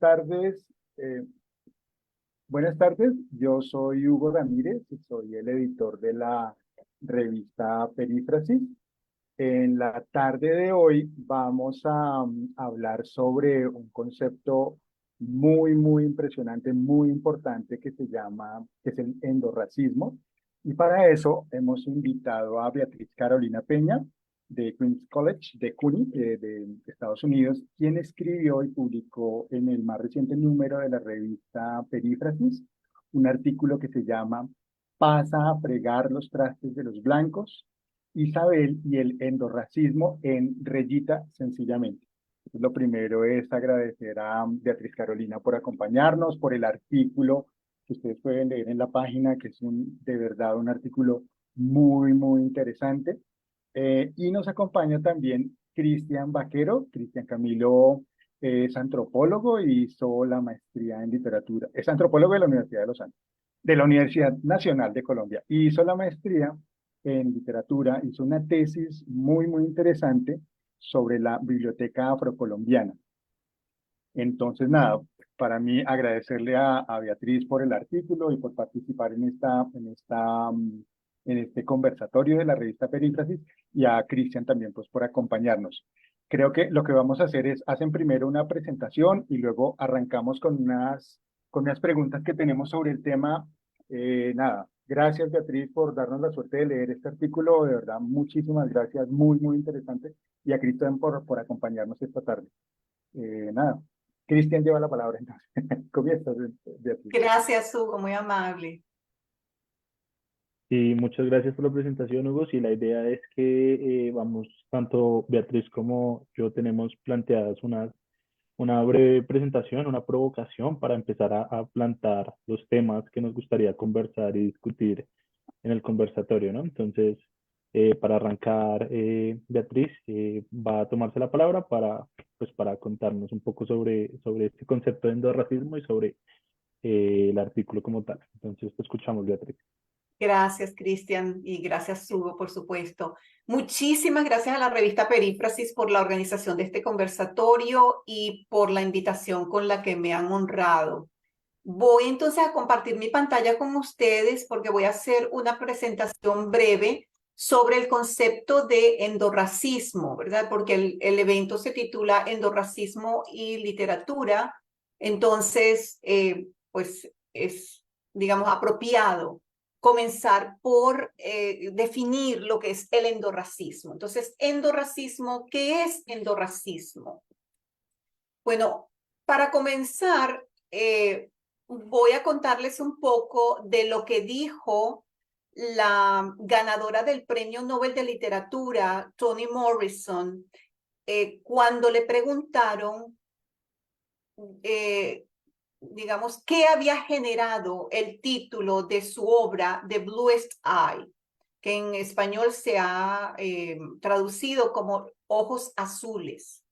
tardes. eh, Buenas tardes, yo soy Hugo Ramírez, soy el editor de la revista Perífrasis. En la tarde de hoy vamos a hablar sobre un concepto muy impresionante, muy importante que es el endorracismo. Y para eso hemos invitado a Beatriz Carolina Peña de Queens College de CUNY, de Estados Unidos, quien escribió y publicó en el más reciente número de la revista Perífrasis un artículo que se llama "Pasa a fregar los trastes de los blancos, Isabel y el endorracismo en Reyita sencillamente". Lo primero es agradecer a Beatriz Carolina por acompañarnos, por el artículo que ustedes pueden leer en la página, que es de verdad un artículo muy interesante. Y nos acompaña también Cristian Vaquero. Cristian Camilo es antropólogo y hizo la maestría en literatura. Es antropólogo de la Universidad de los Andes, de la Universidad Nacional de Colombia. Y hizo la maestría en literatura, hizo una tesis muy interesante sobre la biblioteca afrocolombiana. Entonces, nada, para mí agradecerle a Beatriz por el artículo y por participar en este conversatorio de la revista Perífrasis, y a Cristian también pues por acompañarnos. Creo que lo que vamos a hacer es, hacen primero una presentación y luego arrancamos con unas preguntas que tenemos sobre el tema. Nada, gracias Beatriz por darnos la suerte de leer este artículo, de verdad, muchísimas gracias, muy interesante, y a Cristian por acompañarnos esta tarde. Nada, Cristian lleva la palabra entonces. Comienza, Beatriz. Gracias, Hugo, muy amable. Y muchas gracias por la presentación, Hugo. Sí, la idea es que vamos, tanto Beatriz como yo tenemos planteadas una breve presentación, una provocación para empezar a plantar los temas que nos gustaría conversar y discutir en el conversatorio, ¿no? Entonces, para arrancar, Beatriz va a tomarse la palabra para contarnos un poco sobre este concepto de endorracismo y sobre el artículo como tal. Entonces, te escuchamos, Beatriz. Gracias, Cristian, y gracias, Hugo, por supuesto. Muchísimas gracias a la revista Perífrasis por la organización de este conversatorio y por la invitación con la que me han honrado. Voy entonces a compartir mi pantalla con ustedes porque voy a hacer una presentación breve sobre el concepto de endorracismo, ¿verdad? Porque el evento se titula Endorracismo y Literatura, entonces, pues es, digamos, apropiado comenzar por definir lo que es el endorracismo. Entonces, endorracismo, ¿qué es endorracismo? Bueno, para comenzar, voy a contarles un poco de lo que dijo la ganadora del Premio Nobel de Literatura, Toni Morrison, cuando le preguntaron, digamos, qué había generado el título de su obra, The Bluest Eye, que en español se ha traducido como Ojos Azules.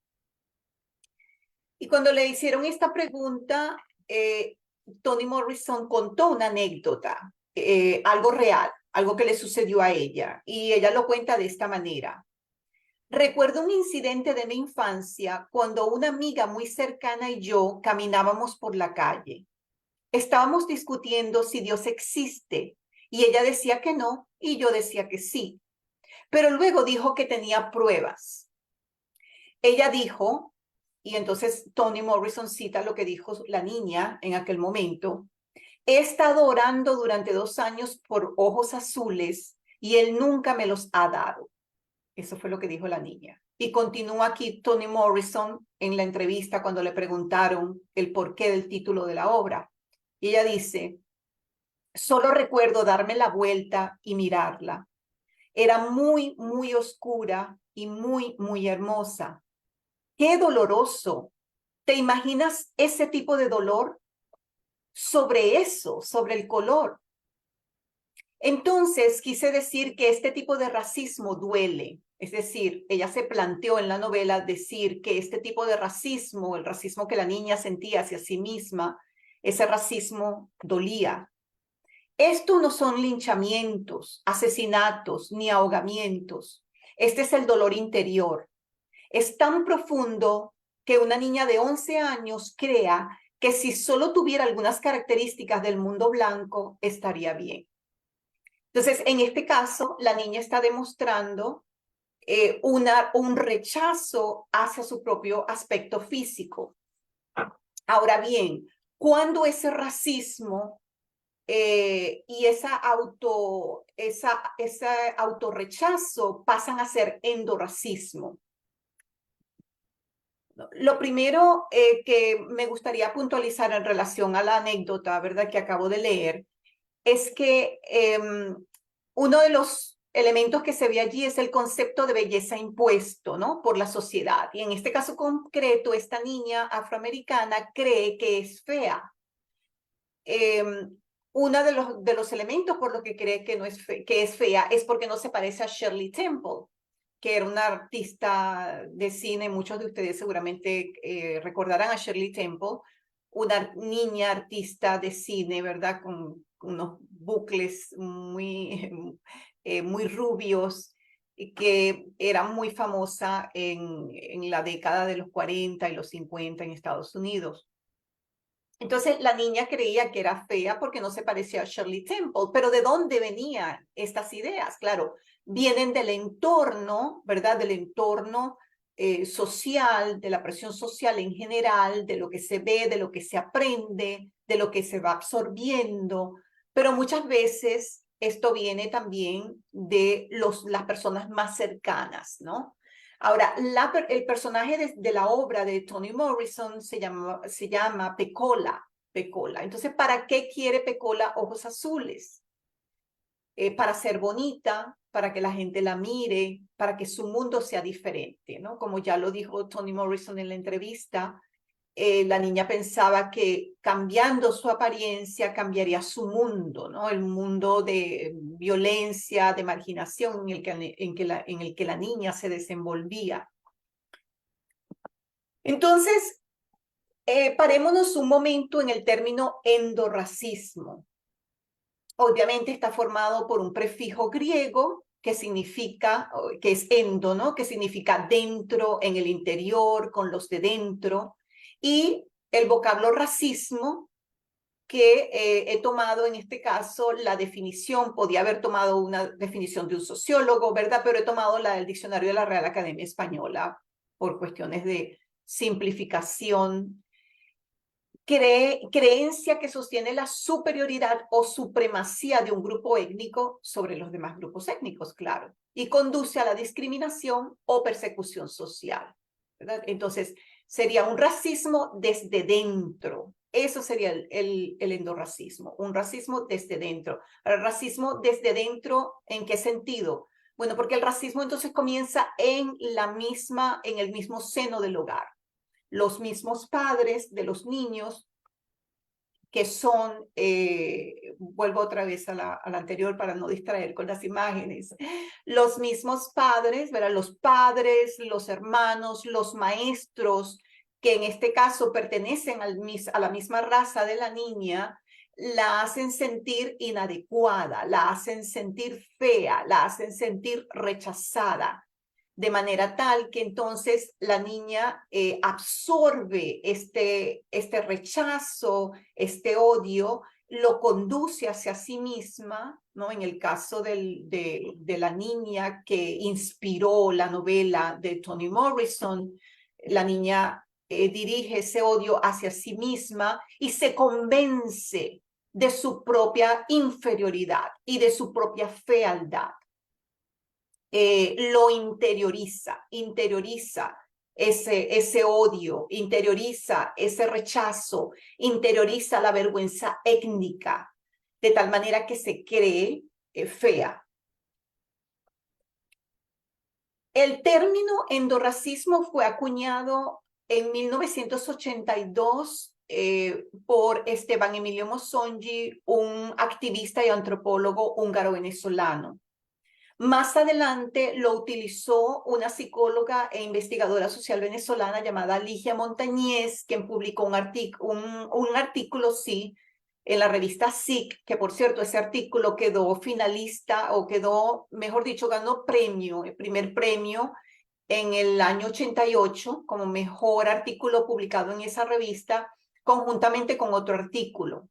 Y cuando le hicieron esta pregunta, Toni Morrison contó una anécdota, algo real, algo que le sucedió a ella, y ella lo cuenta de esta manera. Recuerdo un incidente de mi infancia cuando una amiga muy cercana y yo caminábamos por la calle. Estábamos discutiendo si Dios existe, y ella decía que no, y yo decía que sí, pero luego dijo que tenía pruebas. Ella dijo, y entonces Toni Morrison cita lo que dijo la niña en aquel momento: he estado orando durante 2 años por ojos azules y él nunca me los ha dado. Eso fue lo que dijo la niña. Y continúa aquí Toni Morrison en la entrevista cuando le preguntaron el porqué del título de la obra. Y ella dice, solo recuerdo darme la vuelta y mirarla. Era muy oscura y muy hermosa. ¡Qué doloroso! ¿Te imaginas ese tipo de dolor? Sobre eso, sobre el color. Entonces, quise decir que este tipo de racismo duele. Es decir, ella se planteó en la novela decir que este tipo de racismo, el racismo que la niña sentía hacia sí misma, ese racismo dolía. Esto no son linchamientos, asesinatos ni ahogamientos. Este es el dolor interior. Es tan profundo que una niña de 11 años crea que si solo tuviera algunas características del mundo blanco, estaría bien. Entonces, en este caso, la niña está demostrando un rechazo hacia su propio aspecto físico. Ahora bien, cuando ese racismo y ese autorrechazo pasan a ser endorracismo. Lo primero que me gustaría puntualizar en relación a la anécdota, ¿verdad?, que acabo de leer, es que uno de los elementos que se ve allí es el concepto de belleza impuesto, ¿no?, por la sociedad. Y en este caso concreto, esta niña afroamericana cree que es fea. Uno de los elementos por los que cree que, que es fea es porque no se parece a Shirley Temple, que era una artista de cine. Muchos de ustedes seguramente recordarán a Shirley Temple, una niña artista de cine, ¿verdad?, con unos bucles muy rubios, y que era muy famosa en la década de los 40 y los 50 en Estados Unidos. Entonces la niña creía que era fea porque no se parecía a Shirley Temple. Pero ¿de dónde venían estas ideas? Claro, vienen del entorno, ¿verdad? Del entorno social, de la presión social en general, de lo que se ve, de lo que se aprende, de lo que se va absorbiendo. Pero muchas veces esto viene también de las personas más cercanas, ¿no? Ahora, el personaje de la obra de Toni Morrison se llama Pecola. Entonces, ¿para qué quiere Pecola ojos azules? Para ser bonita, para que la gente la mire, para que su mundo sea diferente, ¿no? Como ya lo dijo Toni Morrison en la entrevista, la niña pensaba que cambiando su apariencia cambiaría su mundo, ¿no? El mundo de violencia, de marginación en el que la niña se desenvolvía. Entonces, parémonos un momento en el término endorracismo. Obviamente está formado por un prefijo griego que significa, que es endo, ¿no?, que significa dentro, en el interior, con los de dentro, y el vocablo racismo, que he tomado en este caso la definición. Podía haber tomado una definición de un sociólogo, ¿verdad?, pero he tomado la del diccionario de la Real Academia Española por cuestiones de simplificación. Creencia que sostiene la superioridad o supremacía de un grupo étnico sobre los demás grupos étnicos, claro, y conduce a la discriminación o persecución social, ¿verdad? Entonces, sería un racismo desde dentro. Eso sería el endorracismo, un racismo desde dentro. ¿El racismo desde dentro en qué sentido? Bueno, porque el racismo entonces comienza en el mismo seno del hogar. Los mismos padres de los niños que son, vuelvo otra vez a la anterior para no distraer con las imágenes, los mismos padres, ¿verdad?, los padres, los hermanos, los maestros, que en este caso pertenecen a la misma raza de la niña, la hacen sentir inadecuada, la hacen sentir fea, la hacen sentir rechazada, de manera tal que entonces la niña absorbe este rechazo, este odio, lo conduce hacia sí misma, ¿no? En el caso de la niña que inspiró la novela de Toni Morrison, la niña dirige ese odio hacia sí misma y se convence de su propia inferioridad y de su propia fealdad. Lo interioriza ese odio, interioriza ese rechazo, interioriza la vergüenza étnica, de tal manera que se cree fea. El término endorracismo fue acuñado en 1982 por Esteban Emilio Mosonji, un activista y antropólogo húngaro-venezolano. Más adelante lo utilizó una psicóloga e investigadora social venezolana llamada Ligia Montañez, quien publicó un artículo, sí, en la revista SIC, que por cierto ese artículo quedó finalista, o quedó, mejor dicho, ganó premio, el primer premio en el año 88 como mejor artículo publicado en esa revista, conjuntamente con otro artículo.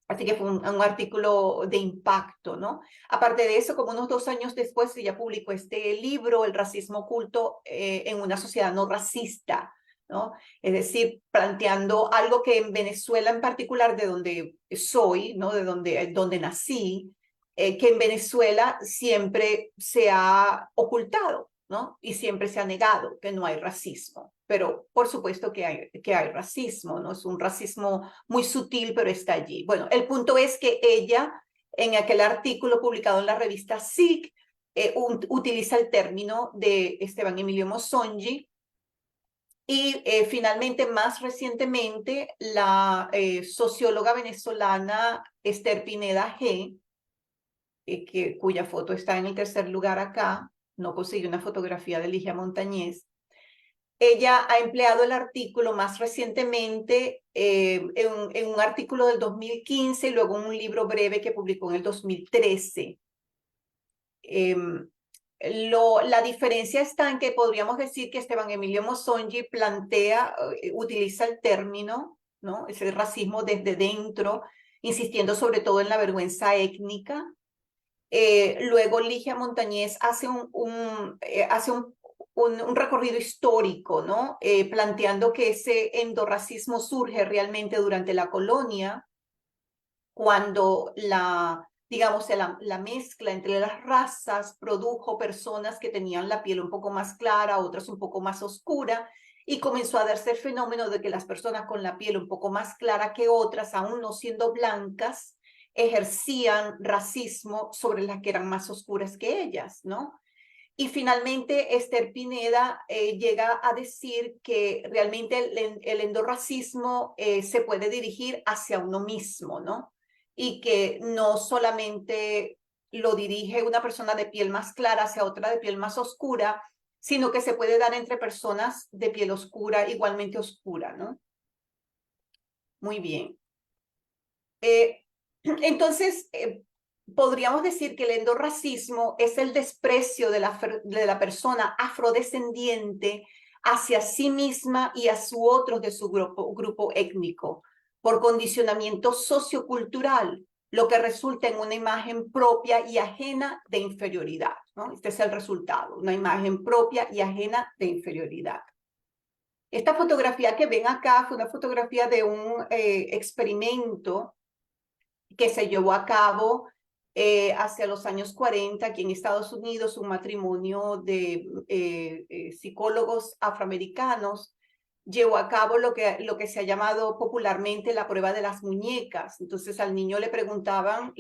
Así que fue un artículo de impacto, ¿no? Aparte de eso, como unos 2 años después, ella publicó este libro, El racismo oculto en una sociedad no racista, ¿no? Es decir, planteando algo que en Venezuela en particular, de donde soy, ¿no? De donde nací, que en Venezuela siempre se ha ocultado, ¿no? Y siempre se ha negado que no hay racismo. Pero por supuesto que hay racismo, ¿no? Es un racismo muy sutil, pero está allí. Bueno, el punto es que ella, en aquel artículo publicado en la revista SIC, utiliza el término de Esteban Emilio Mosonji. Y finalmente, más recientemente, la socióloga venezolana Esther Pineda G., cuya foto está en el tercer lugar acá, no consigue una fotografía de Ligia Montañez. Ella ha empleado el artículo más recientemente en un artículo del 2015 y luego en un libro breve que publicó en el 2013. La diferencia está en que podríamos decir que Esteban Emilio Mosonji utiliza el término, ¿no? Ese racismo desde dentro, insistiendo sobre todo en la vergüenza étnica. Luego Ligia Montañez hace un recorrido histórico, ¿no? Planteando que ese endorracismo surge realmente durante la colonia, cuando digamos, la mezcla entre las razas produjo personas que tenían la piel un poco más clara, otras un poco más oscura, y comenzó a darse el fenómeno de que las personas con la piel un poco más clara que otras, aún no siendo blancas, ejercían racismo sobre las que eran más oscuras que ellas, ¿no? Y finalmente Esther Pineda llega a decir que realmente el endorracismo se puede dirigir hacia uno mismo, ¿no? Y que no solamente lo dirige una persona de piel más clara hacia otra de piel más oscura, sino que se puede dar entre personas de piel oscura, igualmente oscura, ¿no? Muy bien. Entonces, podríamos decir que el endorracismo es el desprecio de la persona afrodescendiente hacia sí misma y a su otros de su grupo étnico, por condicionamiento sociocultural, lo que resulta en una imagen propia y ajena de inferioridad, ¿no? Este es el resultado, una imagen propia y ajena de inferioridad. Esta fotografía que ven acá fue una fotografía de un experimento que se llevó a cabo hacia los años 40 aquí en Estados Unidos, un matrimonio de psicólogos afroamericanos llevó a cabo lo que se ha llamado popularmente la prueba de las muñecas. Entonces al niño le presentaban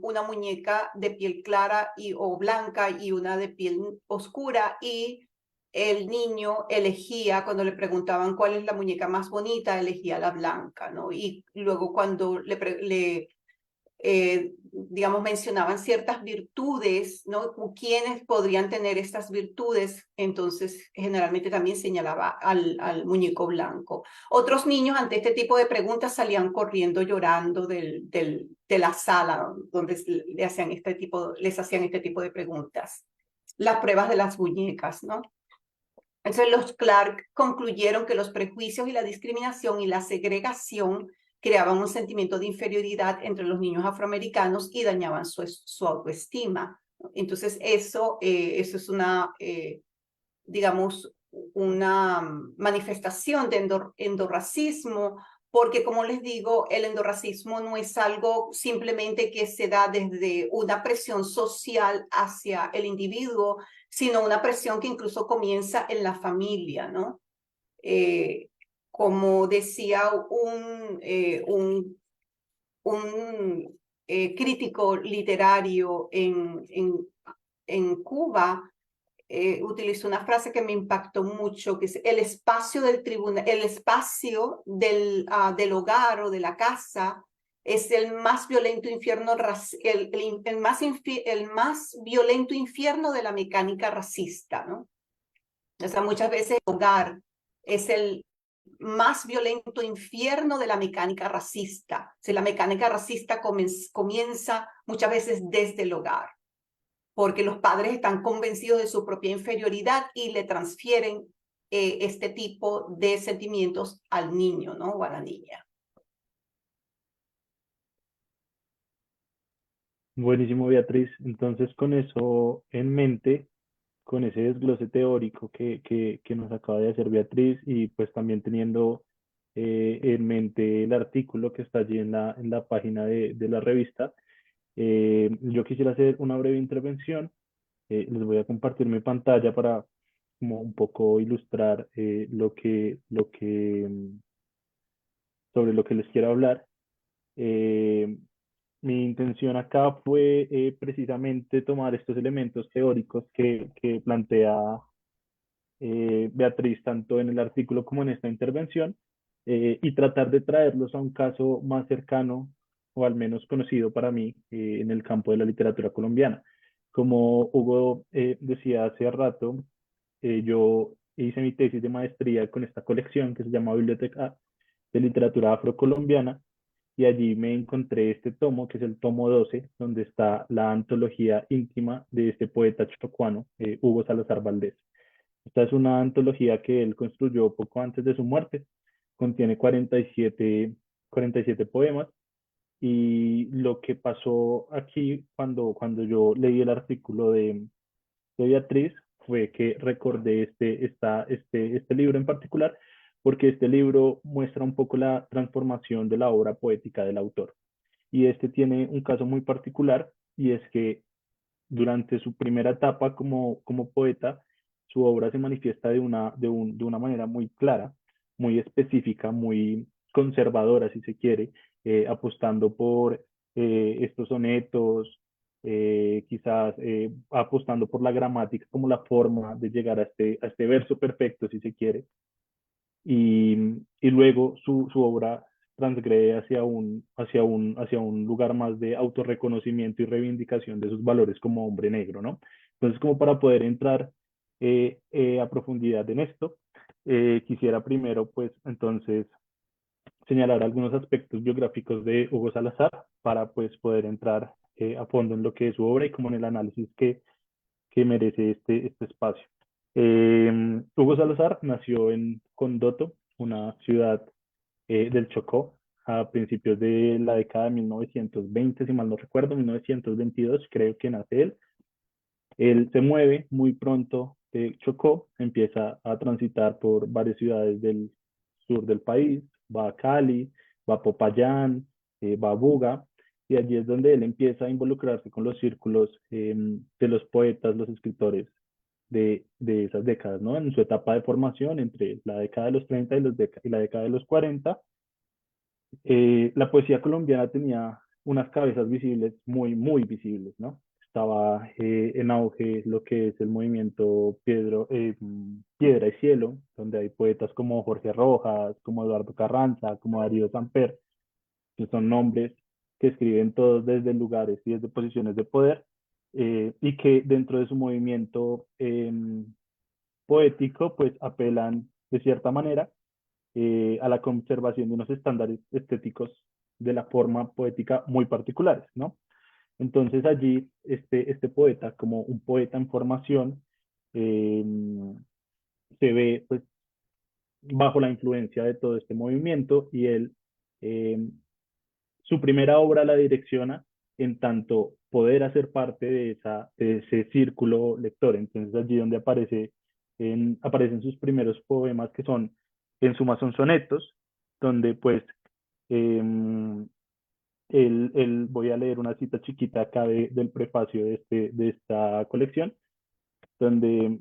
una muñeca de piel clara o blanca y una de piel oscura, y el niño elegía, cuando le preguntaban cuál es la muñeca más bonita, elegía la blanca, ¿no? Y luego cuando digamos, mencionaban ciertas virtudes, ¿no? ¿Quiénes podrían tener estas virtudes? Entonces, generalmente también señalaba al muñeco blanco. Otros niños ante este tipo de preguntas salían corriendo llorando de la sala donde les hacían este tipo de preguntas. Las pruebas de las muñecas, ¿no? Entonces los Clark concluyeron que los prejuicios y la discriminación y la segregación creaban un sentimiento de inferioridad entre los niños afroamericanos y dañaban su autoestima. Entonces eso es digamos, una manifestación de endorracismo, porque como les digo, el endorracismo no es algo simplemente que se da desde una presión social hacia el individuo, sino una presión que incluso comienza en la familia, ¿no? Como decía un crítico literario en Cuba, utilizó una frase que me impactó mucho, que es el espacio del hogar o de la casa es el más violento infierno, el más violento infierno de la mecánica racista, ¿no? O sea, muchas veces el hogar es el más violento infierno de la mecánica racista. O sea, la mecánica racista comienza muchas veces desde el hogar. porque los padres están convencidos de su propia inferioridad y le transfieren este tipo de sentimientos al niño, ¿no? O a la niña. Buenísimo, Beatriz. Entonces, con eso en mente, con ese desglose teórico que nos acaba de hacer Beatriz y pues también teniendo en mente el artículo que está allí en la página de la revista, yo quisiera hacer una breve intervención. Les voy a compartir mi pantalla para como un poco ilustrar sobre lo que les quiero hablar. Eh, Mi intención acá fue precisamente tomar estos elementos teóricos que plantea Beatriz tanto en el artículo como en esta intervención y tratar de traerlos a un caso más cercano o al menos conocido para mí en el campo de la literatura colombiana. Como Hugo decía hace rato, yo hice mi tesis de maestría con esta colección que se llama Biblioteca de Literatura Afrocolombiana y allí me encontré este tomo, que es el tomo 12, donde está la antología íntima de este poeta chocuano, Hugo Salazar Valdés. Esta es una antología que él construyó poco antes de su muerte, contiene 47 poemas y lo que pasó aquí cuando yo leí el artículo de Beatriz fue que recordé este libro en particular, porque este libro muestra un poco la transformación de la obra poética del autor. Y este tiene un caso muy particular, y es que durante su primera etapa como poeta, su obra se manifiesta de una manera muy clara, muy específica, muy conservadora, si se quiere, apostando por estos sonetos, quizás apostando por la gramática como la forma de llegar a este verso perfecto, si se quiere, y luego su obra transgrede hacia un lugar más de autorreconocimiento y reivindicación de sus valores como hombre negro, ¿no? Entonces, como para poder entrar a profundidad en esto, quisiera primero, pues, entonces, señalar algunos aspectos biográficos de Hugo Salazar para, pues, poder entrar a fondo en lo que es su obra y como en el análisis que merece este espacio. Hugo Salazar nació en Condoto, una ciudad del Chocó, a principios de la década de 1920, si mal no recuerdo, 1922, creo que nace él. Él se mueve muy pronto de Chocó, empieza a transitar por varias ciudades del sur del país, va a Cali, va a Popayán, va a Buga, y allí es donde él empieza a involucrarse con los círculos de los poetas, los escritores de esas décadas, ¿no? En su etapa de formación, entre la década de los 30 y la década de los 40, la poesía colombiana tenía unas cabezas visibles muy visibles, ¿no? Estaba en auge lo que es el movimiento Piedra y Cielo, donde hay poetas como Jorge Rojas, como Eduardo Carranza, como Darío Samper, que son nombres que escriben todos desde lugares y desde posiciones de poder, y que dentro de su movimiento poético, pues apelan de cierta manera a la conservación de unos estándares estéticos de la forma poética muy particulares, ¿no? Entonces allí este poeta, como un poeta en formación, eh, se ve pues bajo la influencia de todo este movimiento y él eh, su primera obra la direcciona en tanto poder hacer parte de ese círculo lector. Entonces allí donde aparecen sus primeros poemas que son, en suma son sonetos, donde pues eh, voy a leer una cita chiquita acá del prefacio de esta colección, donde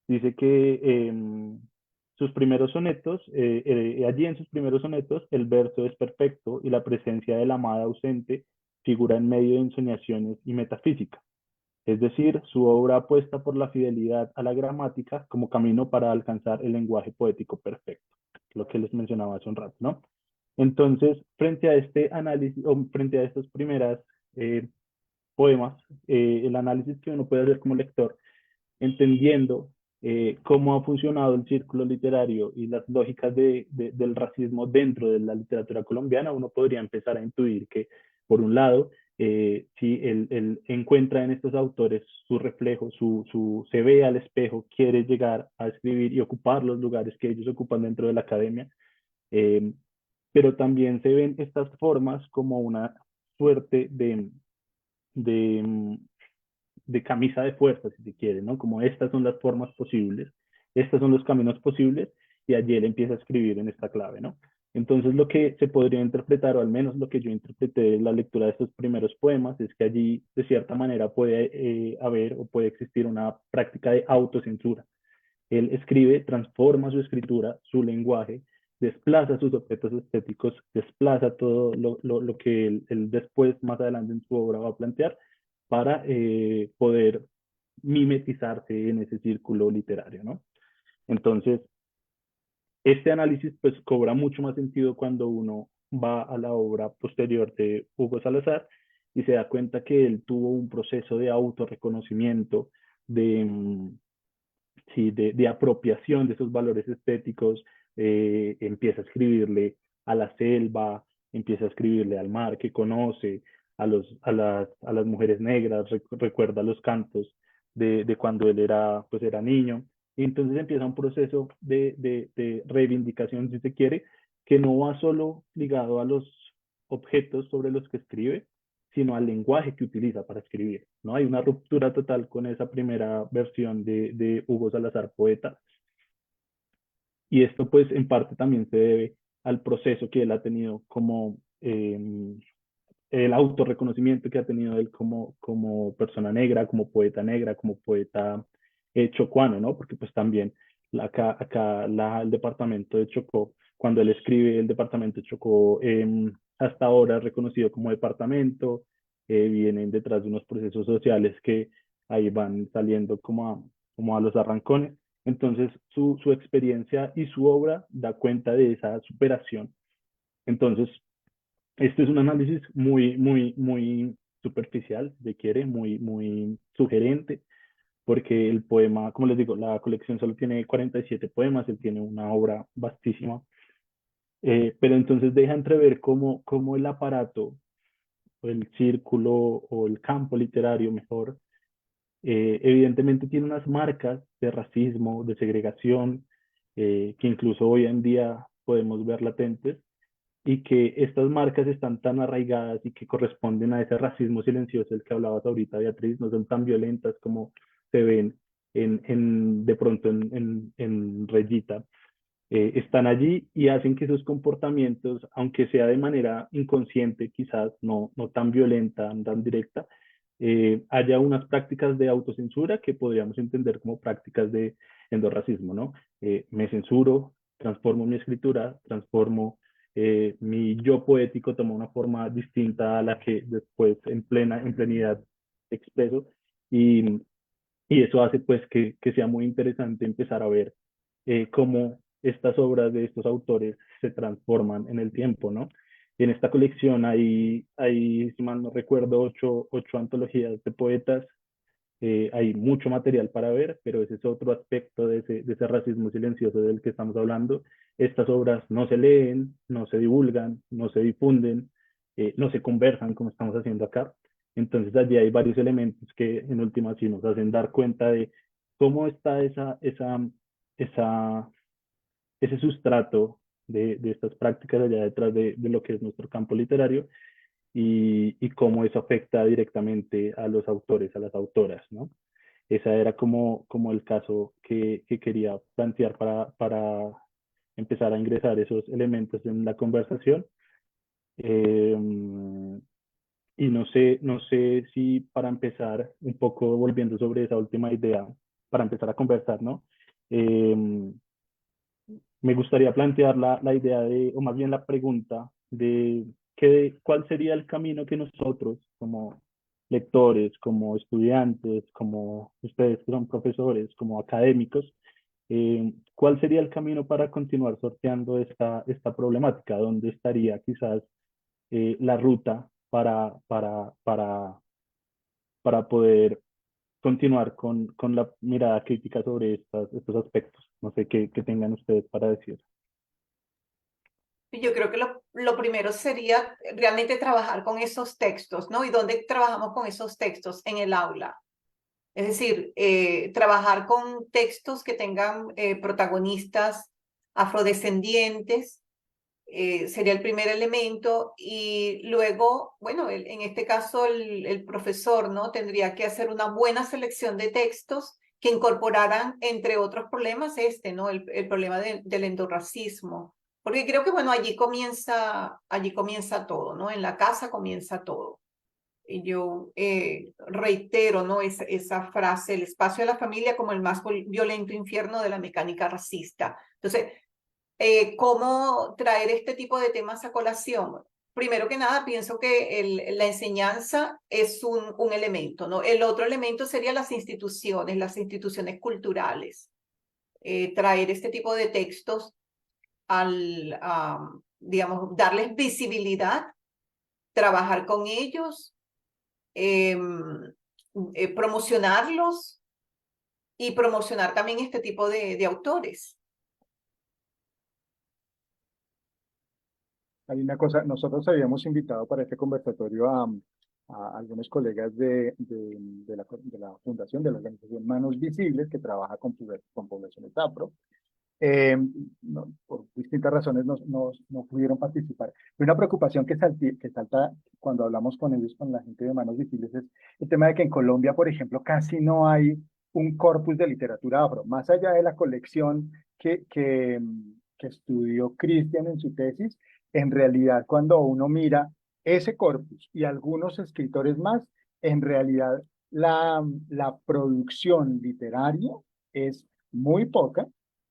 dice que sus primeros sonetos, allí en sus primeros sonetos, el verso es perfecto y la presencia de la amada ausente figura en medio de ensoñaciones y metafísica. Es decir, su obra apuesta por la fidelidad a la gramática como camino para alcanzar el lenguaje poético perfecto, lo que les mencionaba hace un rato, ¿no? Entonces, frente a este análisis, o frente a estos primeros eh, poemas, el análisis que uno puede hacer como lector entendiendo cómo ha funcionado el círculo literario y las lógicas del racismo dentro de la literatura colombiana, uno podría empezar a intuir que, por un lado, si él encuentra en estos autores su reflejo, se ve al espejo, quiere llegar a escribir y ocupar los lugares que ellos ocupan dentro de la academia. Eh, pero también se ven estas formas como una suerte de, mm, de camisa de fuerza, si se quiere, ¿no? Como estas son las formas posibles, estos son los caminos posibles, y allí él empieza a escribir en esta clave, ¿no? Entonces lo que se podría interpretar, o al menos lo que yo interpreté de la lectura de estos primeros poemas, es que allí de cierta manera puede haber o puede existir una práctica de autocensura. Él escribe, transforma su escritura, su lenguaje, desplaza sus objetos estéticos, desplaza todo lo que él después, más adelante en su obra, va a plantear para poder mimetizarse en ese círculo literario, ¿no? Entonces, este análisis pues cobra mucho más sentido cuando uno va a la obra posterior de Hugo Salazar y se da cuenta que él tuvo un proceso de autorreconocimiento, de, sí, de apropiación de esos valores estéticos. Empieza a escribirle a la selva, empieza a escribirle al mar que conoce, a las mujeres negras, recuerda los cantos de cuando él era, pues era niño. Y entonces empieza un proceso de reivindicación, si se quiere, que no va solo ligado a los objetos sobre los que escribe, sino al lenguaje que utiliza para escribir, ¿no? Hay una ruptura total con esa primera versión de Hugo Salazar, poeta, y esto pues en parte también se debe al proceso que él ha tenido como el autorreconocimiento que ha tenido él como persona negra, como poeta chocuano, ¿no? Porque pues también el departamento de Chocó, cuando él escribe el departamento de Chocó, hasta ahora es reconocido como departamento, vienen detrás de unos procesos sociales que ahí van saliendo como a los arrancones. Entonces su experiencia y su obra da cuenta de esa superación. Entonces, este es un análisis muy superficial, si quiere, muy sugerente, porque el poema, como les digo, la colección solo tiene 47 poemas, él tiene una obra vastísima, pero entonces deja entrever cómo el aparato, o el círculo, o el campo literario, mejor, evidentemente tiene unas marcas de racismo, de segregación, que incluso hoy en día podemos ver latentes, y que estas marcas están tan arraigadas y que corresponden a ese racismo silencioso del que hablabas ahorita, Beatriz, no son tan violentas como se ven de pronto en Rayita, están allí y hacen que esos comportamientos, aunque sea de manera inconsciente, quizás no tan violenta, no tan directa, haya unas prácticas de autocensura que podríamos entender como prácticas de endorracismo, ¿no? Me censuro, transformo mi escritura, transformo mi yo poético, toma una forma distinta a la que después en plenidad expreso, y, y eso hace pues que sea muy interesante empezar a ver cómo estas obras de estos autores se transforman en el tiempo, ¿no? Y en esta colección si mal no recuerdo, ocho antologías de poetas. Hay mucho material para ver, pero ese es otro aspecto de ese racismo silencioso del que estamos hablando. Estas obras no se leen, no se divulgan, no se difunden, no se conversan como estamos haciendo acá. Entonces allí hay varios elementos que en última sí nos hacen dar cuenta de cómo está esa, ese sustrato de estas prácticas allá detrás de lo que es nuestro campo literario, y cómo eso afecta directamente a los autores, a las autoras, ¿no? Ese era como el caso que quería plantear para empezar a ingresar esos elementos en la conversación. Eh, y no sé si para empezar, un poco volviendo sobre esa última idea, para empezar a conversar, ¿no? Eh, Me gustaría plantear la idea o más bien la pregunta de cuál sería el camino que nosotros, como lectores, como estudiantes, como ustedes que son profesores, como académicos, cuál sería el camino para continuar sorteando esta problemática. ¿Dónde estaría quizás la ruta para poder continuar con la mirada crítica sobre estos aspectos? No sé qué tengan ustedes para decir. Yo creo que lo primero sería realmente trabajar con esos textos, ¿no? ¿Y dónde trabajamos con esos textos? En el aula. Es decir, trabajar con textos que tengan protagonistas afrodescendientes, sería el primer elemento. Y luego, bueno, en este caso el profesor, ¿no? Tendría que hacer una buena selección de textos que incorporaran, entre otros problemas, ¿no? El problema del endorracismo. Porque creo que, bueno, allí comienza todo, ¿no? En la casa comienza todo. Y yo reitero, ¿no? Esa frase, el espacio de la familia como el más violento infierno de la mecánica racista. Entonces, ¿cómo traer este tipo de temas a colación? Primero que nada, pienso que la enseñanza es un elemento, ¿no? El otro elemento serían las instituciones culturales. Traer este tipo de textos digamos, darles visibilidad, trabajar con ellos, promocionarlos y promocionar también este tipo de autores. Hay una cosa, nosotros habíamos invitado para este conversatorio a algunos colegas de la fundación, de la organización Manos Visibles, que trabaja con poblaciones afro. Por distintas razones no pudieron participar. Y una preocupación que salta cuando hablamos con ellos, con la gente de Manos Visibles, es el tema de que en Colombia, por ejemplo, casi no hay un corpus de literatura afro, más allá de la colección que estudió Cristian en su tesis. En realidad, cuando uno mira ese corpus y algunos escritores más, en realidad la producción literaria es muy poca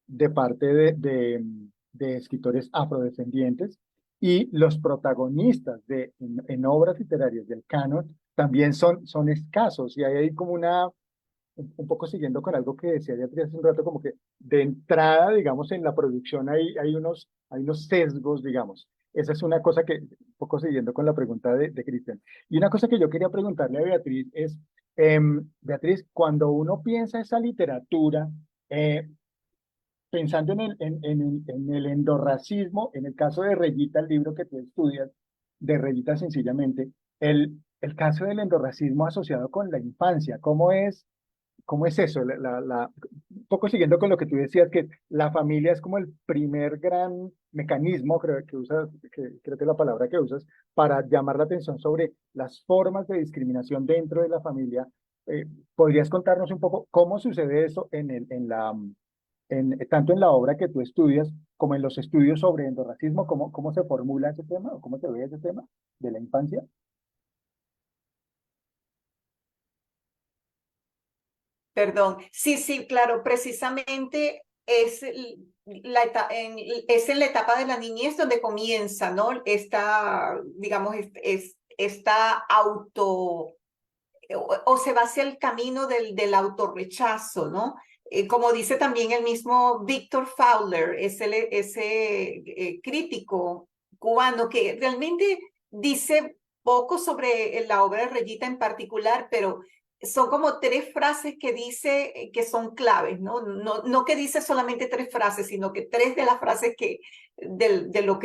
de parte de escritores afrodescendientes, y los protagonistas en obras literarias del canon también son escasos, y hay como un poco siguiendo con algo que decía Beatriz hace un rato, como que de entrada, digamos, en la producción hay unos sesgos, digamos. Esa es una cosa que, un poco siguiendo con la pregunta de Cristian. Y una cosa que yo quería preguntarle a Beatriz es, Beatriz, cuando uno piensa esa literatura, pensando en el endorracismo, en el caso de Reyita, el libro que tú estudias, de Reyita sencillamente, el caso del endorracismo asociado con la infancia, cómo es eso? Un poco siguiendo con lo que tú decías, que la familia es como el primer gran mecanismo, creo que usas, creo que es la palabra que usas, para llamar la atención sobre las formas de discriminación dentro de la familia. ¿Podrías contarnos un poco cómo sucede eso tanto en la obra que tú estudias como en los estudios sobre endorracismo? ¿Cómo se formula ese tema o cómo se ve ese tema de la infancia? Perdón. Sí, sí, claro, precisamente es en la etapa de la niñez donde comienza, ¿no? Esta, digamos, esta o se va hacia el camino del autorrechazo, ¿no? Como dice también el mismo Víctor Fowler, ese crítico cubano que realmente dice poco sobre la obra de Reyita en particular, pero son como tres frases que dice que son claves, ¿no? No que dice solamente tres frases, sino que tres de las frases de lo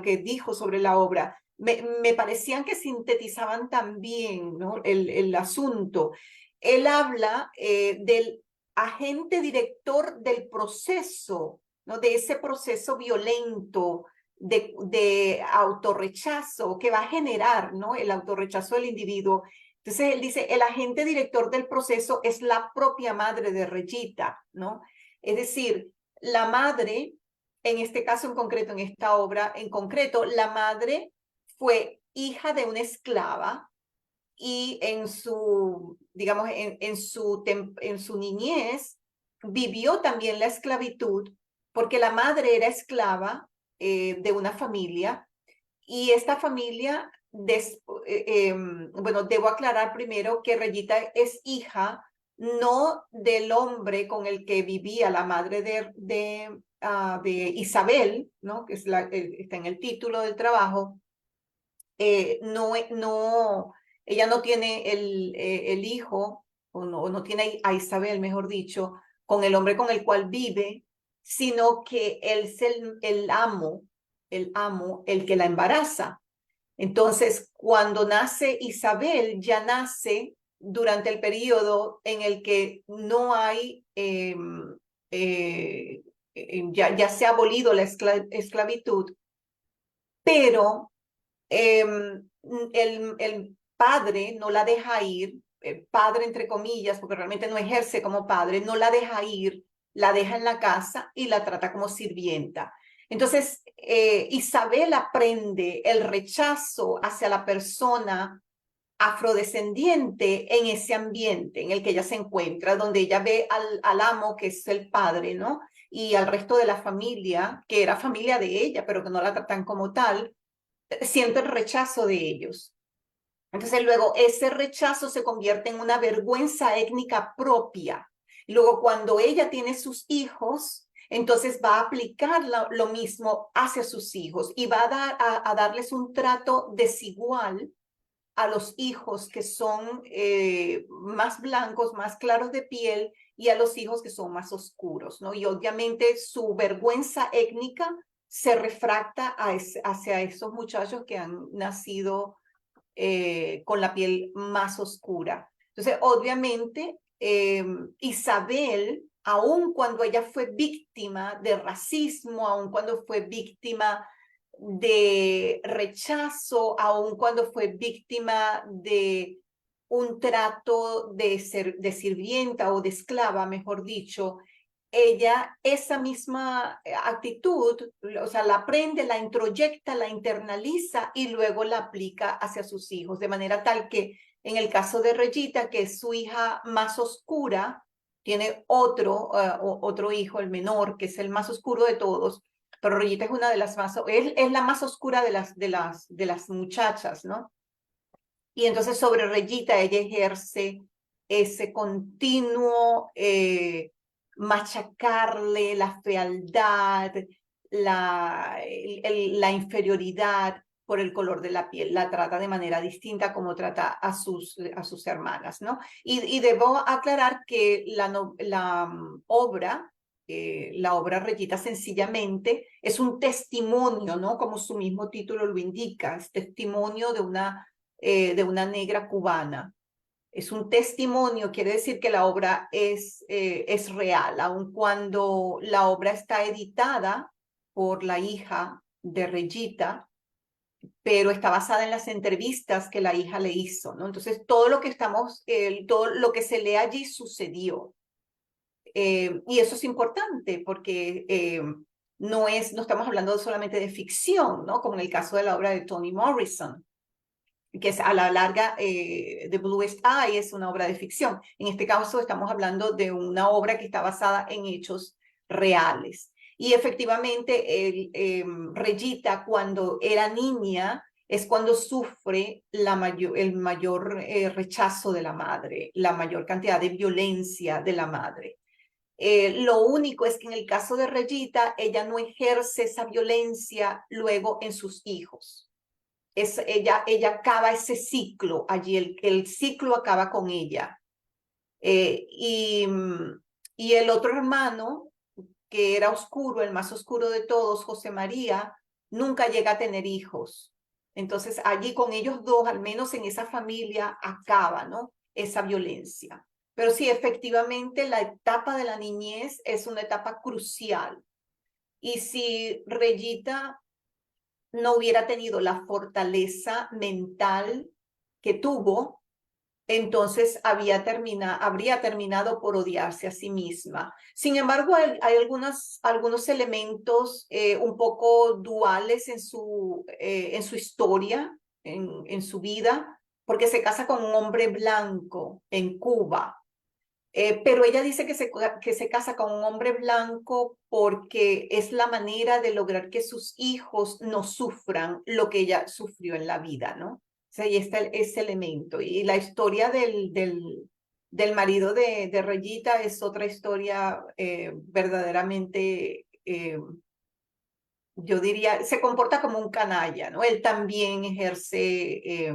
que dijo sobre la obra me parecían que sintetizaban también, ¿no? el asunto. Él habla del agente director del proceso, ¿no? De ese proceso violento de autorrechazo que va a generar, ¿no? El autorrechazo del individuo. Entonces él dice, el agente director del proceso es la propia madre de Reyita, ¿no? Es decir, la madre, en este caso en concreto, en esta obra en concreto, la madre fue hija de una esclava y digamos, en su niñez vivió también la esclavitud porque la madre era esclava de una familia, y esta familia, bueno, debo aclarar primero que Reyita es hija no del hombre con el que vivía la madre de Isabel, ¿no? Que está en el título del trabajo. Ella no tiene el hijo, o no tiene a Isabel, mejor dicho, con el hombre con el cual vive, sino que él es el amo el amo, el que la embaraza. Entonces, cuando nace Isabel, ya nace durante el periodo en el que no hay, ya se ha abolido la esclavitud, pero el padre no la deja ir, padre entre comillas, porque realmente no ejerce como padre, no la deja ir, la deja en la casa y la trata como sirvienta. Entonces, Isabel aprende el rechazo hacia la persona afrodescendiente en ese ambiente en el que ella se encuentra, donde ella ve al amo, que es el padre, ¿no? Y al resto de la familia, que era familia de ella, pero que no la tratan como tal, siente el rechazo de ellos. Entonces luego ese rechazo se convierte en una vergüenza étnica propia. Luego cuando ella tiene sus hijos, entonces va a aplicar lo mismo hacia sus hijos y va a darles un trato desigual a los hijos que son más blancos, más claros de piel y a los hijos que son más oscuros, ¿no? Y obviamente su vergüenza étnica se refracta hacia esos muchachos que han nacido con la piel más oscura. Entonces, obviamente, Isabel, aun cuando ella fue víctima de racismo, aun cuando fue víctima de rechazo, aun cuando fue víctima de un trato de sirvienta o de esclava, mejor dicho, ella esa misma actitud, o sea, la aprende, la introyecta, la internaliza y luego la aplica hacia sus hijos, de manera tal que en el caso de Regita, que es su hija más oscura, tiene otro hijo, el menor, que es el más oscuro de todos, pero Regita es una de las más, es la más oscura de las muchachas, ¿no? Y entonces sobre Regita ella ejerce ese continuo machacarle la fealdad, la inferioridad por el color de la piel. La trata de manera distinta como trata a sus hermanas, ¿no? Y debo aclarar que la obra Regita sencillamente es un testimonio, ¿no? Como su mismo título lo indica, es testimonio de una negra cubana. Es un testimonio, quiere decir que la obra es real, aun cuando la obra está editada por la hija de Regita, pero está basada en las entrevistas que la hija le hizo, ¿no? Entonces, todo lo que se lee allí sucedió. Y eso es importante porque no estamos hablando solamente de ficción, ¿no? Como en el caso de la obra de Toni Morrison, que es a la larga, The Bluest Eye es una obra de ficción. En este caso estamos hablando de una obra que está basada en hechos reales. Y efectivamente, Regita, cuando era niña, es cuando sufre el mayor rechazo de la madre, la mayor cantidad de violencia de la madre. Lo único es que en el caso de Regita, ella no ejerce esa violencia luego en sus hijos. Ella acaba ese ciclo allí, el ciclo acaba con ella. Y el otro hermano, que era oscuro, el más oscuro de todos, José María, nunca llega a tener hijos. Entonces allí con ellos dos, al menos en esa familia, acaba, ¿no? Esa violencia. Pero sí, efectivamente, la etapa de la niñez es una etapa crucial. Y si Regita no hubiera tenido la fortaleza mental que tuvo, entonces habría terminado por odiarse a sí misma. Sin embargo, hay algunos elementos un poco duales en su historia, en su vida, porque se casa con un hombre blanco en Cuba. Pero ella dice que se casa con un hombre blanco porque es la manera de lograr que sus hijos no sufran lo que ella sufrió en la vida, ¿no? O sea, ahí está ese elemento. Y la historia del marido de Regita es otra historia verdaderamente, yo diría, se comporta como un canalla, ¿no? Él también ejerce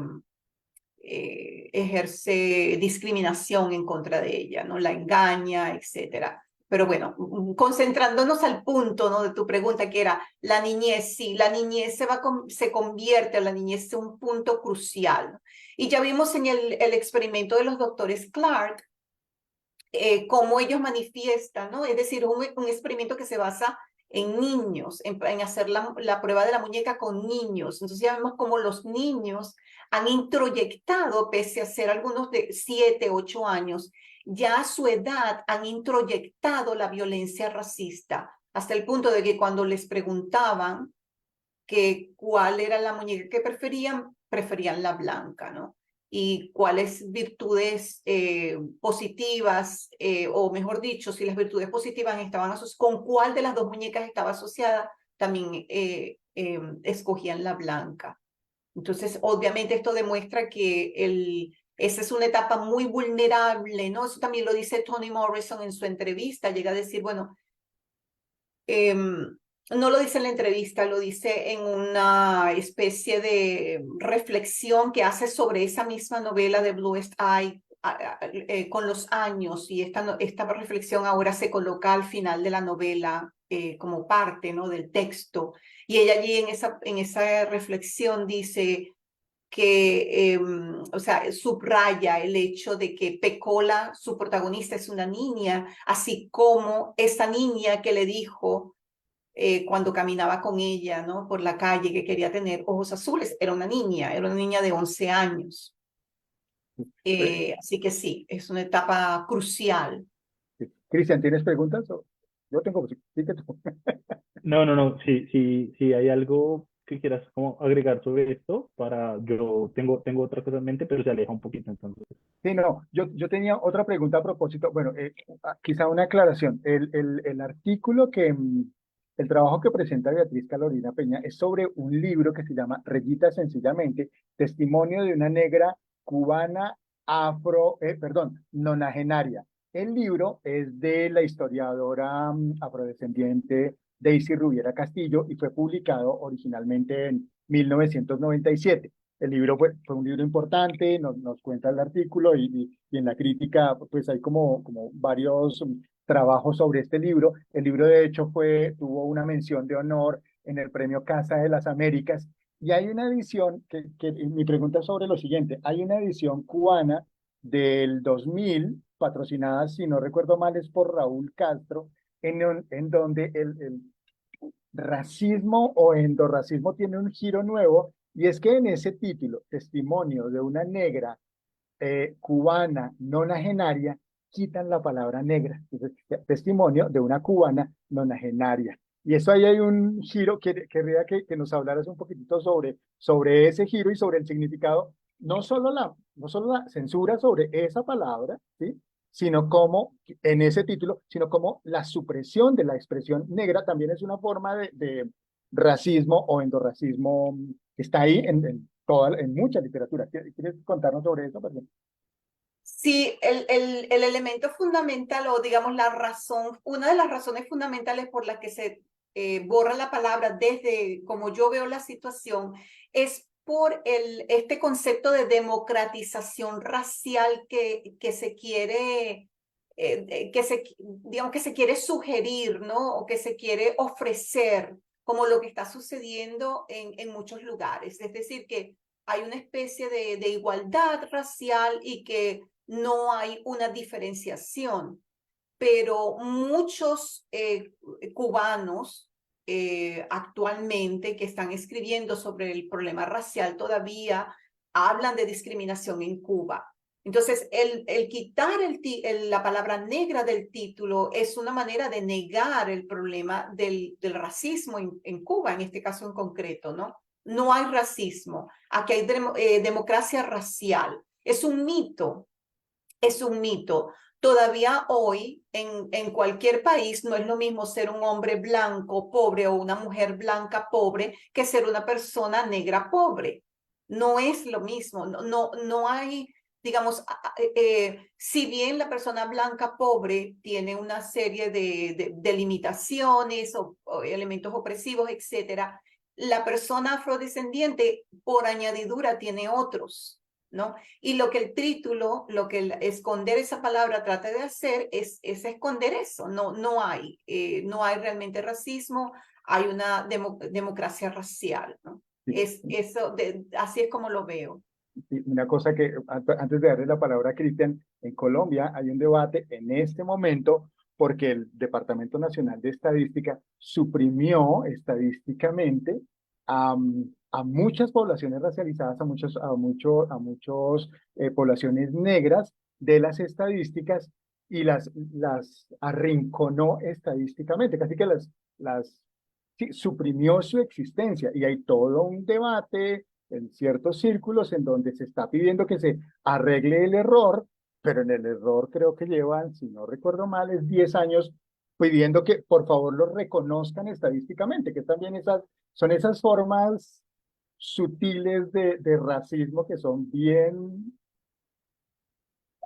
discriminación en contra de ella, ¿no? La engaña, etcétera. Pero bueno, concentrándonos al punto, ¿no?, de tu pregunta, que era la niñez. Sí, la niñez se convierte, la niñez es un punto crucial. Y ya vimos en el experimento de los doctores Clark, cómo ellos manifiestan, ¿no? Es decir, un experimento que se basa en niños, en hacer la prueba de la muñeca con niños. Entonces ya vemos cómo los niños han introyectado, pese a ser algunos de 7, 8 años, ya a su edad han introyectado la violencia racista, hasta el punto de que cuando les preguntaban que cuál era la muñeca que preferían la blanca, ¿no? Y cuáles virtudes positivas, o mejor dicho, si las virtudes positivas estaban asociadas, con cuál de las dos muñecas estaba asociada, también escogían la blanca. Entonces, obviamente esto demuestra que esa es una etapa muy vulnerable, ¿no? Eso también lo dice Toni Morrison en su entrevista, llega a decir, bueno, no lo dice en la entrevista, lo dice en una especie de reflexión que hace sobre esa misma novela de Bluest Eye con los años, y esta reflexión ahora se coloca al final de la novela como parte, ¿no?, del texto. Y ella allí en esa reflexión dice que, o sea, subraya el hecho de que Pecola, su protagonista, es una niña, así como esa niña que le dijo cuando caminaba con ella, ¿no?, por la calle, que quería tener ojos azules. Era una niña de 11 años. Así que sí, es una etapa crucial. Cristian, ¿tienes preguntas? Yo tengo, sí, que tú. No, sí, hay algo que quieras como agregar sobre esto, yo tengo otra cosa en mente, pero se aleja un poquito, entonces. Sí, no, yo tenía otra pregunta a propósito. Bueno, quizá una aclaración. El artículo el trabajo que presenta Beatriz Carolina Peña es sobre un libro que se llama Reyita Sencillamente, Testimonio de una negra cubana nonagenaria. El libro es de la historiadora afrodescendiente Daisy Rubiera Castillo y fue publicado originalmente en 1997. El libro fue un libro importante, nos cuenta el artículo y en la crítica pues hay como varios trabajos sobre este libro. El libro de hecho tuvo una mención de honor en el premio Casa de las Américas y hay una edición mi pregunta es sobre lo siguiente, hay una edición cubana del 2000 patrocinada, si no recuerdo mal, es por Raúl Castro, en donde el racismo o endorracismo tiene un giro nuevo, y es que en ese título, Testimonio de una negra cubana nonagenaria, quitan la palabra negra. Entonces, testimonio de una cubana nonagenaria. Y eso ahí hay un giro, querría que nos hablaras un poquitito sobre ese giro y sobre el significado, no solo la censura sobre esa palabra, ¿sí?, sino como en ese título, sino como la supresión de la expresión negra también es una forma de racismo o endorracismo que está ahí en mucha literatura. ¿Quieres contarnos sobre eso? Perdón. Sí, el elemento fundamental, o digamos la razón, una de las razones fundamentales por las que se borra la palabra desde como yo veo la situación, es por este concepto de democratización racial que se quiere, digamos que se quiere sugerir, ¿no?, o que se quiere ofrecer, como lo que está sucediendo en muchos lugares. Es decir, que hay una especie de igualdad racial y que no hay una diferenciación, pero muchos cubanos actualmente que están escribiendo sobre el problema racial todavía hablan de discriminación en Cuba. Entonces, el quitar la palabra negra del título es una manera de negar el problema del racismo en Cuba, en este caso en concreto, ¿no? No hay racismo, aquí hay democracia racial. Es un mito. Es un mito. Todavía hoy, en cualquier país, no es lo mismo ser un hombre blanco pobre o una mujer blanca pobre que ser una persona negra pobre. No es lo mismo. No hay, digamos, si bien la persona blanca pobre tiene una serie de limitaciones o elementos opresivos, etcétera, la persona afrodescendiente, por añadidura, tiene otros. ¿no? Y lo que el título, lo que el esconder esa palabra trata de hacer es esconder eso. No hay realmente racismo, hay una democracia racial, ¿no? Así es como lo veo. Sí, una cosa que antes de darle la palabra a Cristian, en Colombia hay un debate en este momento porque el Departamento Nacional de Estadística suprimió estadísticamente a muchas poblaciones racializadas, a muchos poblaciones negras de las estadísticas y las arrinconó estadísticamente, casi que sí, suprimió su existencia y hay todo un debate en ciertos círculos en donde se está pidiendo que se arregle el error, pero en el error creo que llevan, si no recuerdo mal, es 10 años pidiendo que por favor lo reconozcan estadísticamente, que también son esas formas sutiles de racismo que son bien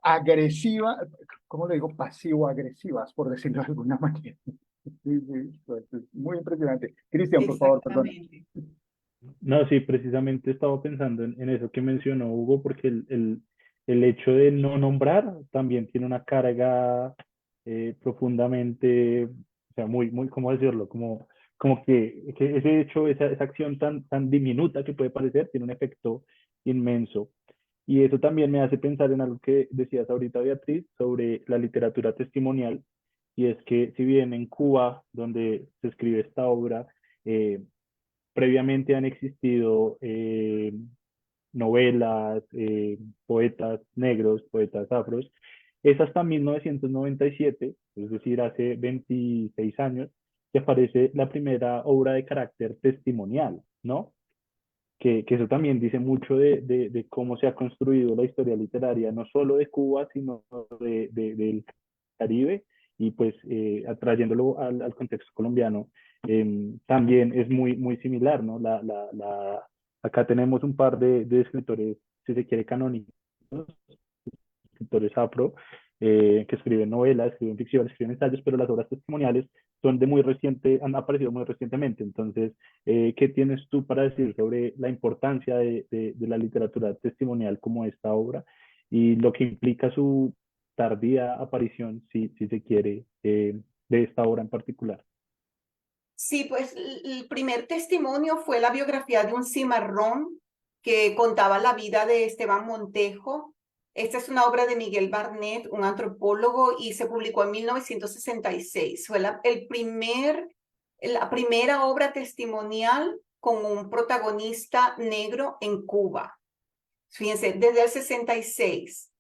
agresivas, ¿cómo lo digo? Pasivo-agresivas, por decirlo de alguna manera. Sí, sí, pues, es muy impresionante. Cristian, por favor, perdona. Exactamente. No, sí, precisamente estaba pensando en eso que mencionó Hugo, porque el hecho de no nombrar también tiene una carga profundamente, o sea, muy, ¿cómo decirlo? Como que ese hecho, esa acción tan diminuta que puede parecer, tiene un efecto inmenso. Y eso también me hace pensar en algo que decías ahorita, Beatriz, sobre la literatura testimonial, y es que si bien en Cuba, donde se escribe esta obra, eh, previamente han existido novelas, poetas negros, poetas afros. Es hasta 1997, es decir, hace 26 años, que aparece la primera obra de carácter testimonial, ¿no? Que eso también dice mucho de cómo se ha construido la historia literaria, no solo de Cuba, sino del Caribe, y pues atrayéndolo al contexto colombiano, también es muy similar, ¿no? Acá tenemos un par de escritores, si se quiere, canónicos, escritores afro, que escriben novelas, escriben ficción, escriben ensayos, pero las obras testimoniales son de muy reciente, han aparecido muy recientemente. Entonces, ¿qué tienes tú para decir sobre la importancia de la literatura testimonial como esta obra y lo que implica su tardía aparición, si se quiere, de esta obra en particular? Sí, pues el primer testimonio fue la biografía de un cimarrón que contaba la vida de Esteban Montejo. Esta es una obra de Miguel Barnett, un antropólogo, y se publicó en 1966. Fue la primera obra testimonial con un protagonista negro en Cuba. Fíjense, desde el 66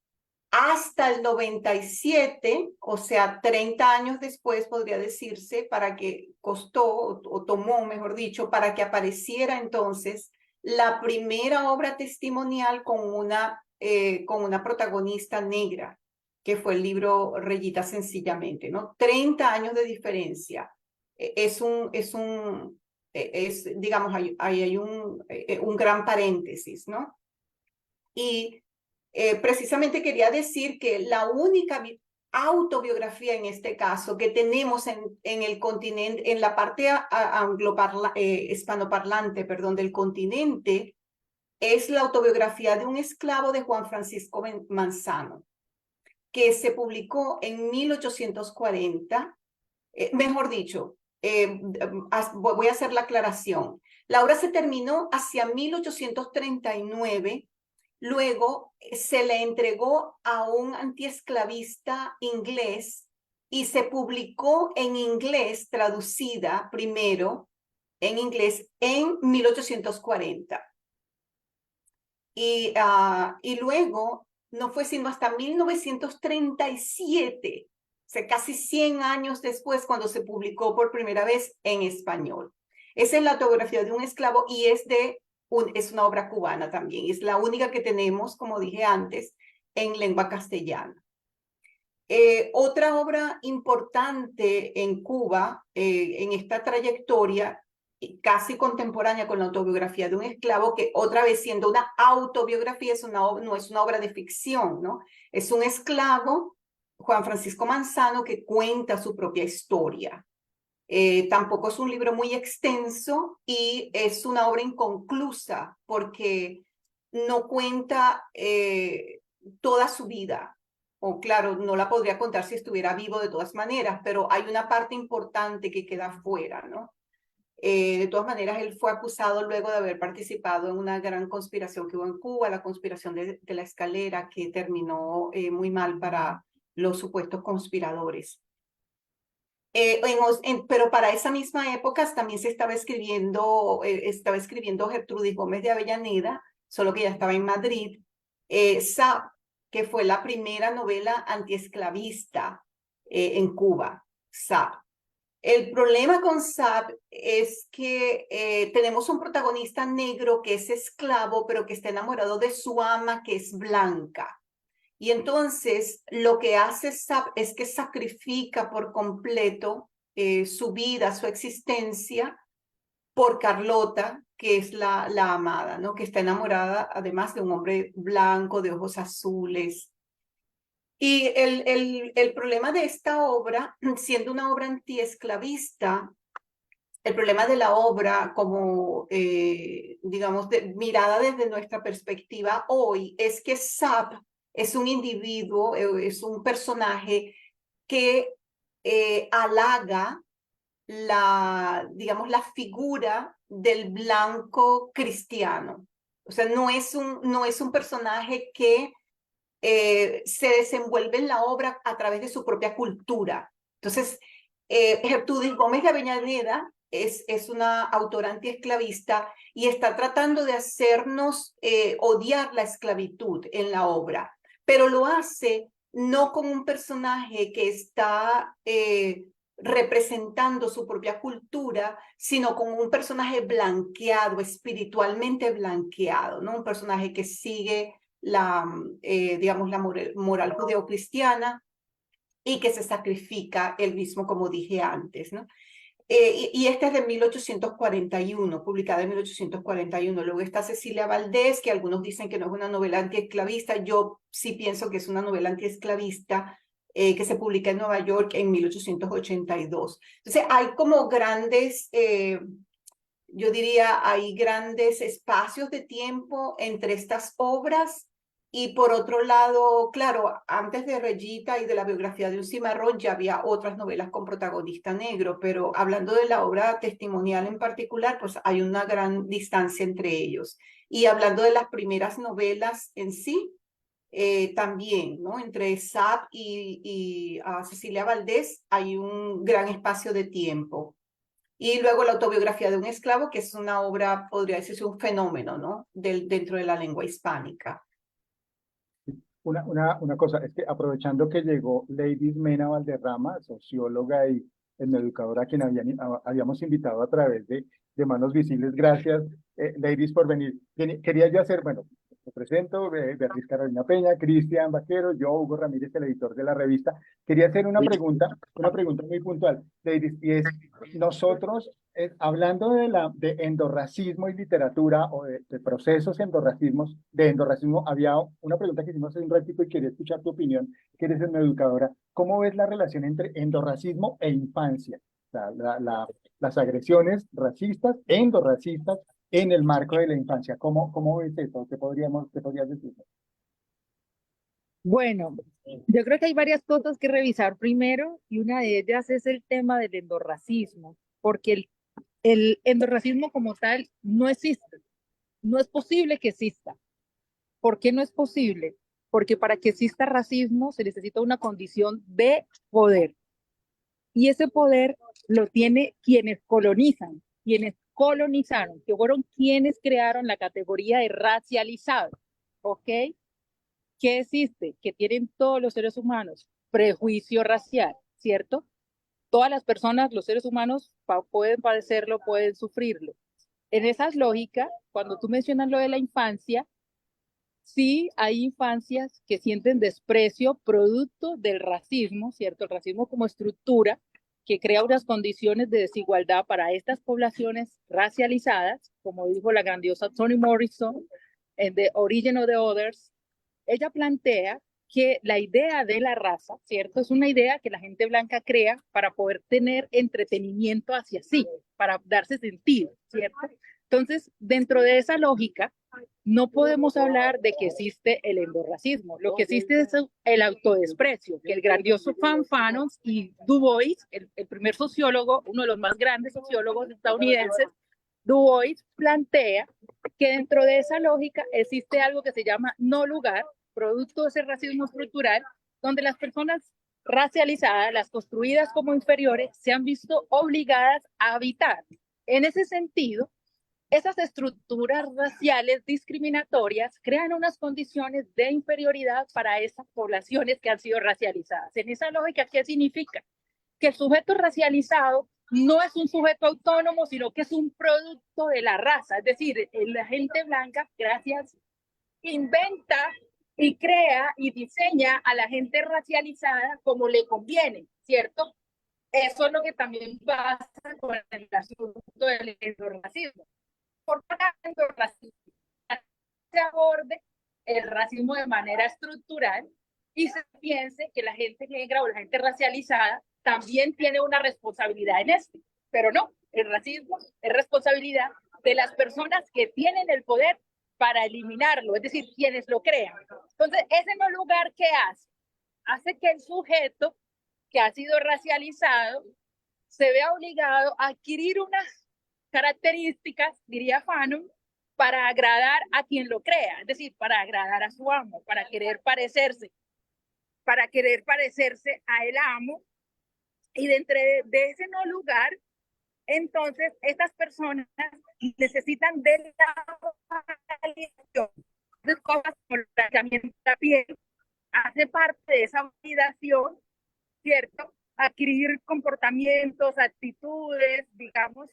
hasta el 97, o sea, 30 años después, podría decirse, para que costó, o tomó, mejor dicho, para que apareciera entonces la primera obra testimonial con una protagonista negra, que fue el libro Reyita Sencillamente, ¿no? 30 años de diferencia. Digamos, ahí hay un gran paréntesis, ¿no? Y precisamente quería decir que la única autobiografía en este caso que tenemos en el continente, en la parte hispanoparlante, perdón, del continente, es la autobiografía de un esclavo de Juan Francisco Manzano, que se publicó en 1840, mejor dicho, voy a hacer la aclaración. La obra se terminó hacia 1839. Luego se le entregó a un antiesclavista inglés y se publicó en inglés, traducida primero en inglés en 1840. Y luego no fue sino hasta 1937, o sea, casi 100 años después, cuando se publicó por primera vez en español. Esa es la autobiografía de un esclavo y es una obra cubana también. Es la única que tenemos, como dije antes, en lengua castellana. Otra obra importante en Cuba, en esta trayectoria casi contemporánea con la autobiografía de un esclavo, que otra vez siendo una autobiografía, no es una obra de ficción, ¿no? Es un esclavo, Juan Francisco Manzano, que cuenta su propia historia. Tampoco es un libro muy extenso y es una obra inconclusa porque no cuenta toda su vida. O claro, no la podría contar si estuviera vivo de todas maneras, pero hay una parte importante que queda fuera, ¿no? De todas maneras, él fue acusado luego de haber participado en una gran conspiración que hubo en Cuba, la conspiración de la escalera, que terminó muy mal para los supuestos conspiradores. Pero para esa misma época también se estaba escribiendo Gertrudis Gómez de Avellaneda, solo que ya estaba en Madrid, Sap, que fue la primera novela antiesclavista en Cuba, Sap. El problema con Sap es que tenemos un protagonista negro que es esclavo, pero que está enamorado de su ama, que es blanca. Y entonces lo que hace Sap es que sacrifica por completo su vida, su existencia, por Carlota, que es la amada, ¿no? Que está enamorada además de un hombre blanco, de ojos azules. Y el problema de esta obra, siendo una obra antiesclavista, el problema de la obra como, digamos, mirada desde nuestra perspectiva hoy, es que Sap es un individuo, es un personaje que halaga digamos, la figura del blanco cristiano. O sea, no es un personaje que se desenvuelve en la obra a través de su propia cultura. Entonces, Gertrudis Gómez de Avellaneda es una autora antiesclavista y está tratando de hacernos odiar la esclavitud en la obra, pero lo hace no con un personaje que está representando su propia cultura, sino con un personaje blanqueado, espiritualmente blanqueado, ¿no? Un personaje que sigue digamos, la moral judeocristiana y que se sacrifica él mismo, como dije antes, ¿no? Y esta es de 1841, publicada en 1841. Luego está Cecilia Valdés, que algunos dicen que no es una novela antiesclavista. Yo sí pienso que es una novela antiesclavista que se publica en Nueva York en 1882. Entonces hay como grandes, yo diría, hay grandes espacios de tiempo entre estas obras. Y por otro lado, claro, antes de Reyita y de la biografía de un cimarrón ya había otras novelas con protagonista negro, pero hablando de la obra testimonial en particular, pues hay una gran distancia entre ellos. Y hablando de las primeras novelas en sí, también, ¿no? Entre Sap y Cecilia Valdés hay un gran espacio de tiempo. Y luego la autobiografía de un esclavo, que es una obra, podría decirse un fenómeno, ¿no? Dentro de la lengua hispánica. Una cosa, es que aprovechando que llegó Lady Mena Valderrama, socióloga y educadora, a quien habíamos invitado a través de Manos Visibles, gracias, ladies, por venir. Quería yo hacer, bueno, me presento, Beatriz Carolina Peña, Cristian Vaquero, yo, Hugo Ramírez, el editor de la revista. Quería hacer una pregunta muy puntual, ladies, y es, nosotros, hablando de endorracismo y literatura, o de procesos de endorracismo, había una pregunta que hicimos hace un ratito y quería escuchar tu opinión, que eres una educadora. ¿Cómo ves la relación entre endorracismo e infancia? O sea, las agresiones racistas, endorracistas, en el marco de la infancia. ¿Cómo ves eso? ¿Qué podrías decir? Bueno, yo creo que hay varias cosas que revisar primero y una de ellas es el tema del endorracismo, porque el endorracismo como tal no existe, no es posible que exista. ¿Por qué no es posible? Porque para que exista racismo se necesita una condición de poder y ese poder lo tiene quienes colonizan, quienes colonizaron, que fueron quienes crearon la categoría de racializado, ¿ok? ¿Qué existe? Que tienen todos los seres humanos prejuicio racial, ¿cierto? Todas las personas, los seres humanos, pueden padecerlo, pueden sufrirlo. En esas lógicas, cuando tú mencionas lo de la infancia, sí hay infancias que sienten desprecio producto del racismo, ¿cierto? El racismo como estructura que crea unas condiciones de desigualdad para estas poblaciones racializadas, como dijo la grandiosa Toni Morrison en The Origin of the Others. Ella plantea que la idea de la raza, ¿cierto? Es una idea que la gente blanca crea para poder tener entretenimiento hacia sí, para darse sentido, ¿cierto? Entonces, dentro de esa lógica, no podemos hablar de que existe el endorracismo. Lo que existe es el autodesprecio, que el grandioso Fanon y Du Bois, el primer sociólogo, uno de los más grandes sociólogos estadounidenses, Du Bois plantea que dentro de esa lógica existe algo que se llama no lugar, producto de ese racismo estructural, donde las personas racializadas, las construidas como inferiores, se han visto obligadas a habitar. En ese sentido, esas estructuras raciales discriminatorias crean unas condiciones de inferioridad para esas poblaciones que han sido racializadas. En esa lógica, ¿qué significa? Que el sujeto racializado no es un sujeto autónomo, sino que es un producto de la raza. Es decir, la gente blanca, gracias, inventa y crea y diseña a la gente racializada como le conviene, ¿cierto? Eso es lo que también pasa con el asunto del endorracismo. ¿Por qué el endorracismo? Se aborde el racismo de manera estructural y se piense que la gente negra o la gente racializada también tiene una responsabilidad en esto, pero no, el racismo es responsabilidad de las personas que tienen el poder para eliminarlo, es decir, quienes lo crean. Entonces, ese no lugar que hace que el sujeto que ha sido racializado se vea obligado a adquirir unas características, diría Fanon, para agradar a quien lo crea, es decir, para agradar a su amo, para querer parecerse a el amo, y dentro de ese no lugar, entonces estas personas necesitan de la validación. Entonces, cosas como el blanqueamiento de la piel hace parte de esa validación, ¿cierto? Adquirir comportamientos, actitudes, digamos.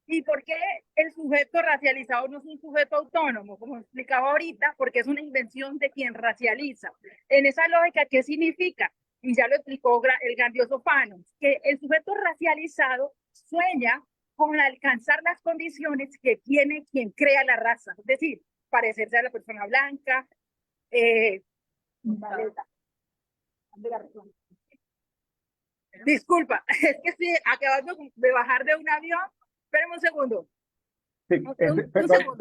¿Y por qué el sujeto racializado no es un sujeto autónomo? Como explicaba ahorita, porque es una invención de quien racializa. En esa lógica, ¿qué significa? Y ya lo explicó el grandioso Fanon, que el sujeto racializado sueña con alcanzar las condiciones que tiene quien crea la raza, es decir, parecerse a la persona blanca, disculpa, es que estoy acabando de bajar de un avión. Espérame un segundo. Sí, perdón,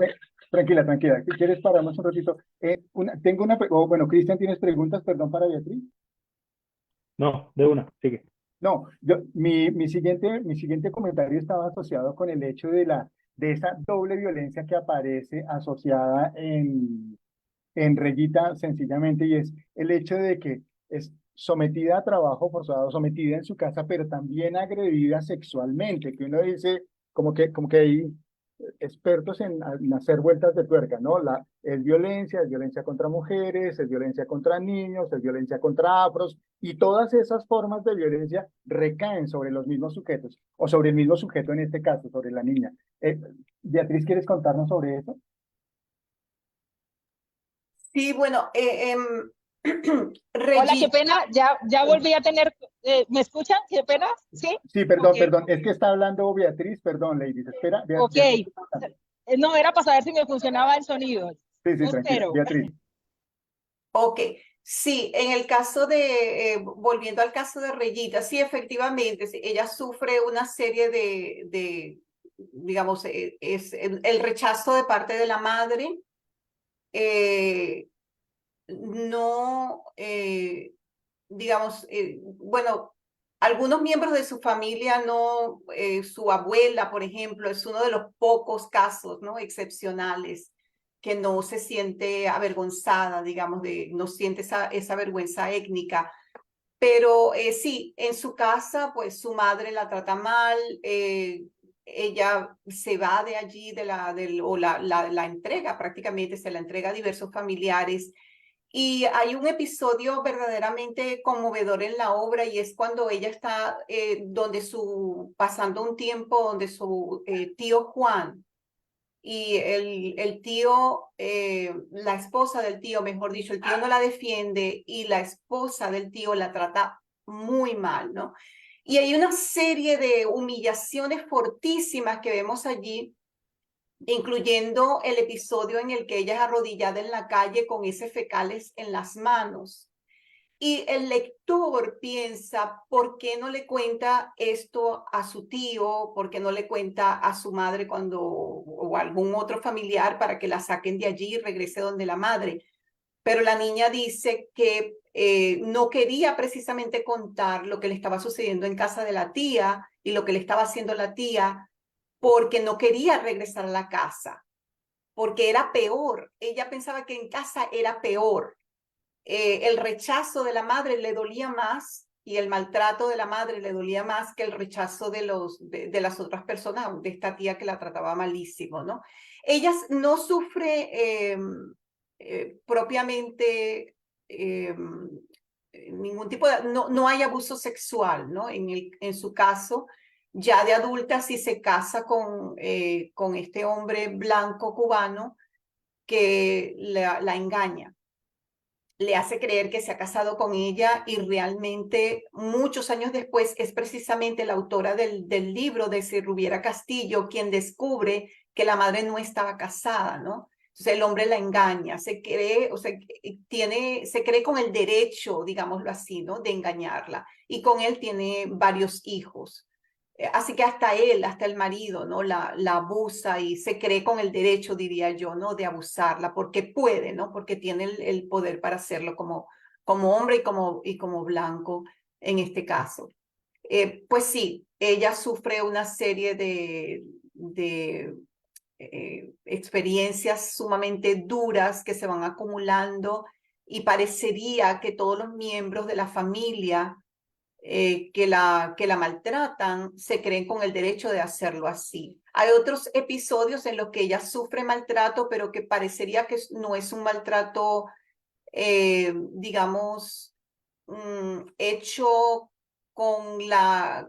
tranquila, tranquila. Si quieres, paramos un ratito. Tengo una, bueno, Cristian, ¿tienes preguntas, perdón, para Beatriz? No, de una, sigue. No, mi siguiente comentario estaba asociado con el hecho de esa doble violencia que aparece asociada en Reyita sencillamente, y es el hecho de que es sometida a trabajo forzado, sometida en su casa, pero también agredida sexualmente, que uno dice como que hay expertos en hacer vueltas de tuerca, ¿no? Es violencia contra mujeres, es violencia contra niños, es violencia contra afros, y todas esas formas de violencia recaen sobre los mismos sujetos, o sobre el mismo sujeto en este caso, sobre la niña. Beatriz, ¿quieres contarnos sobre eso? Sí, bueno, Hola, qué pena, ya volví a tener, ¿me escuchan? Qué pena, ¿sí? Sí, perdón, Okay. perdón, es que está hablando Beatriz, perdón, ladies, espera. Ok, no, era para saber si me funcionaba el sonido. Sí, tranquila, Espero. Beatriz. Ok, sí, en el caso de, volviendo al caso de Reyita, sí, efectivamente, sí, ella sufre una serie digamos, es el rechazo de parte de la madre. No, digamos, bueno, algunos miembros de su familia no, su abuela, por ejemplo, es uno de los pocos casos, ¿no? Excepcionales, que no se siente avergonzada, digamos, no siente esa vergüenza étnica. Pero sí, en su casa, pues su madre la trata mal, ella se va de allí, o la entrega, prácticamente se la entrega a diversos familiares. Y hay un episodio verdaderamente conmovedor en la obra, y es cuando ella está pasando un tiempo donde su tío Juan, y el tío, la esposa del tío, mejor dicho, el tío no la defiende y la esposa del tío la trata muy mal, ¿no? Y hay una serie de humillaciones fortísimas que vemos allí, incluyendo el episodio en el que ella es arrodillada en la calle con heces fecales en las manos. Y el lector piensa, ¿por qué no le cuenta esto a su tío? ¿Por qué no le cuenta a su madre o a algún otro familiar para que la saquen de allí y regrese donde la madre? Pero la niña dice que no quería precisamente contar lo que le estaba sucediendo en casa de la tía y lo que le estaba haciendo la tía, porque no quería regresar a la casa, porque era peor. Ella pensaba que en casa era peor. El rechazo de la madre le dolía más y el maltrato de la madre le dolía más que el rechazo de las otras personas, de esta tía que la trataba malísimo, ¿no? Ella no sufre propiamente ningún tipo de, no hay abuso sexual, ¿no? En su caso, ya de adulta, sí se casa con este hombre blanco cubano que la engaña, le hace creer que se ha casado con ella y realmente muchos años después es precisamente la autora del libro de Rubiera Castillo quien descubre que la madre no estaba casada, ¿no? Entonces el hombre la engaña, se cree, o sea, se cree con el derecho, digámoslo así, ¿no? De engañarla. Y con él tiene varios hijos. Así que hasta él, hasta el marido, ¿no? La abusa y se cree con el derecho, diría yo, ¿no? De abusarla, porque puede, ¿no? Porque tiene el poder para hacerlo como hombre y como blanco en este caso. Pues sí, ella sufre una serie de experiencias sumamente duras que se van acumulando y parecería que todos los miembros de la familia que la maltratan, se creen con el derecho de hacerlo así. Hay otros episodios en los que ella sufre maltrato, pero que parecería que no es un maltrato, digamos, hecho con la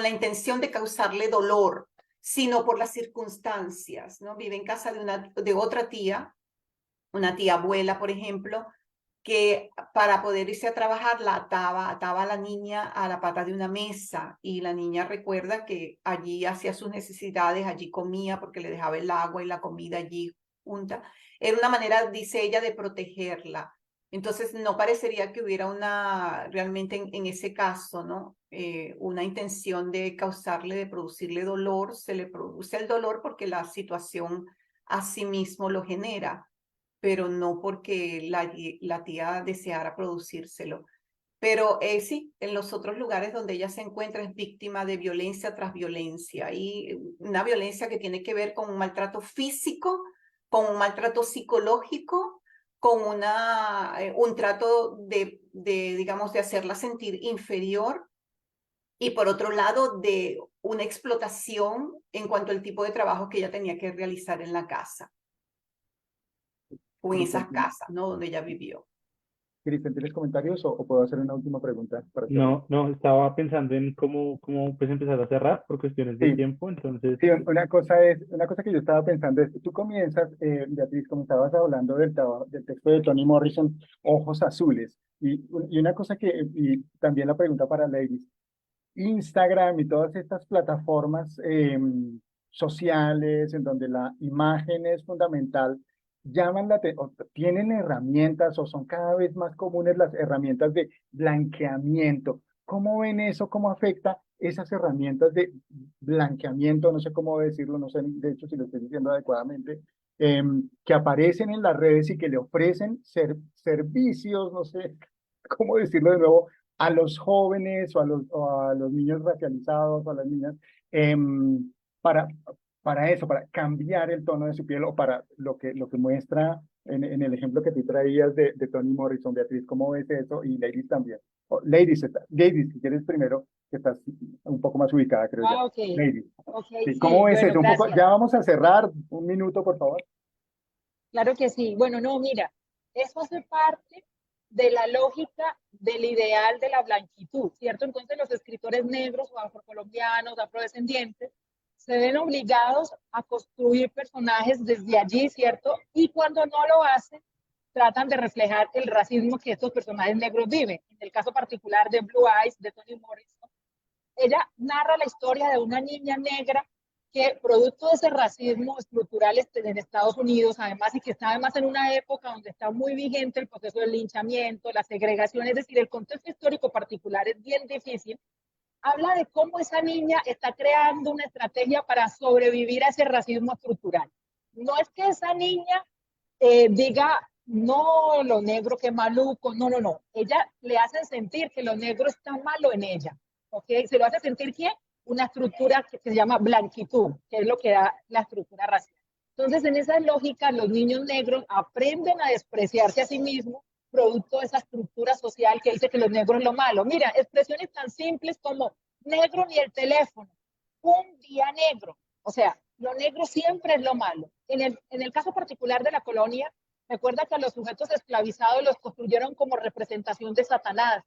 intención de causarle dolor, sino por las circunstancias, ¿no? Vive en casa de otra tía, una tía abuela, por ejemplo, que para poder irse a trabajar ataba a la niña a la pata de una mesa y la niña recuerda que allí hacía sus necesidades, allí comía porque le dejaba el agua y la comida allí junta. Era una manera, dice ella, de protegerla. Entonces no parecería que hubiera realmente en ese caso, ¿no? Una intención de causarle, de producirle dolor. Se le produce el dolor porque la situación a sí mismo lo genera, pero no porque la tía deseara producírselo. Pero sí, en los otros lugares donde ella se encuentra es víctima de violencia tras violencia, y una violencia que tiene que ver con un maltrato físico, con un maltrato psicológico, con un trato digamos, de hacerla sentir inferior, y por otro lado, de una explotación en cuanto al tipo de trabajo que ella tenía que realizar en la casa o en esas Cristian, casas, ¿no? Donde ella vivió. Cristian, ¿tienes comentarios o puedo hacer una última pregunta para cerrar? No, estaba pensando en cómo pues empezar a cerrar por cuestiones de Sí, tiempo, entonces, sí, una cosa que yo estaba pensando es, tú comienzas, Beatriz, como estabas hablando del texto de Toni Morrison, Ojos Azules, y una cosa y también la pregunta para Ladies, Instagram y todas estas plataformas sociales en donde la imagen es fundamental, o tienen herramientas o son cada vez más comunes las herramientas de blanqueamiento. ¿Cómo ven eso? ¿Cómo afecta esas herramientas de blanqueamiento? No sé cómo decirlo, no sé de hecho si lo estoy diciendo adecuadamente, que aparecen en las redes y que le ofrecen servicios, no sé cómo decirlo de nuevo, a los jóvenes o a los niños racializados o a las niñas, para, para eso, para cambiar el tono de su piel o para lo que muestra en el ejemplo que tú traías de Toni Morrison. Beatriz, ¿cómo ves eso? Y Ladies también. Ladies, si quieres primero, que estás un poco más ubicada, creo ya. Ah, ok. Ladies. Ok, Sí, ¿cómo sí, ves bueno, eso? Un poco, gracias. ya vamos a cerrar, un minuto, por favor. Claro que sí. Bueno, no, mira, eso hace parte de la lógica del ideal de la blanquitud, ¿cierto? Entonces los escritores negros o afrocolombianos, afrodescendientes, se ven obligados a construir personajes desde allí, ¿cierto? Y cuando no lo hacen, tratan de reflejar el racismo que estos personajes negros viven. En el caso particular de Blue Eyes, de Toni Morrison, ella narra la historia de una niña negra que producto de ese racismo estructural en Estados Unidos, además, y que está además en una época donde está muy vigente el proceso del linchamiento, la segregación, es decir, el contexto histórico particular es bien difícil, habla de cómo esa niña está creando una estrategia para sobrevivir a ese racismo estructural. No es que esa niña diga, no, lo negro, qué maluco, no, no, no. Ella le hace sentir que lo negro está malo en ella, ¿ok? ¿Se lo hace sentir quién? Una estructura que se llama blanquitud, que es lo que da la estructura racial. Entonces, en esa lógica, los niños negros aprenden a despreciarse a sí mismos producto de esa estructura social que dice que los negros es lo malo. Mira, expresiones tan simples como negro ni el teléfono, un día negro. O sea, lo negro siempre es lo malo. En el caso particular de la colonia, recuerda que a los sujetos esclavizados los construyeron como representación de Satanás,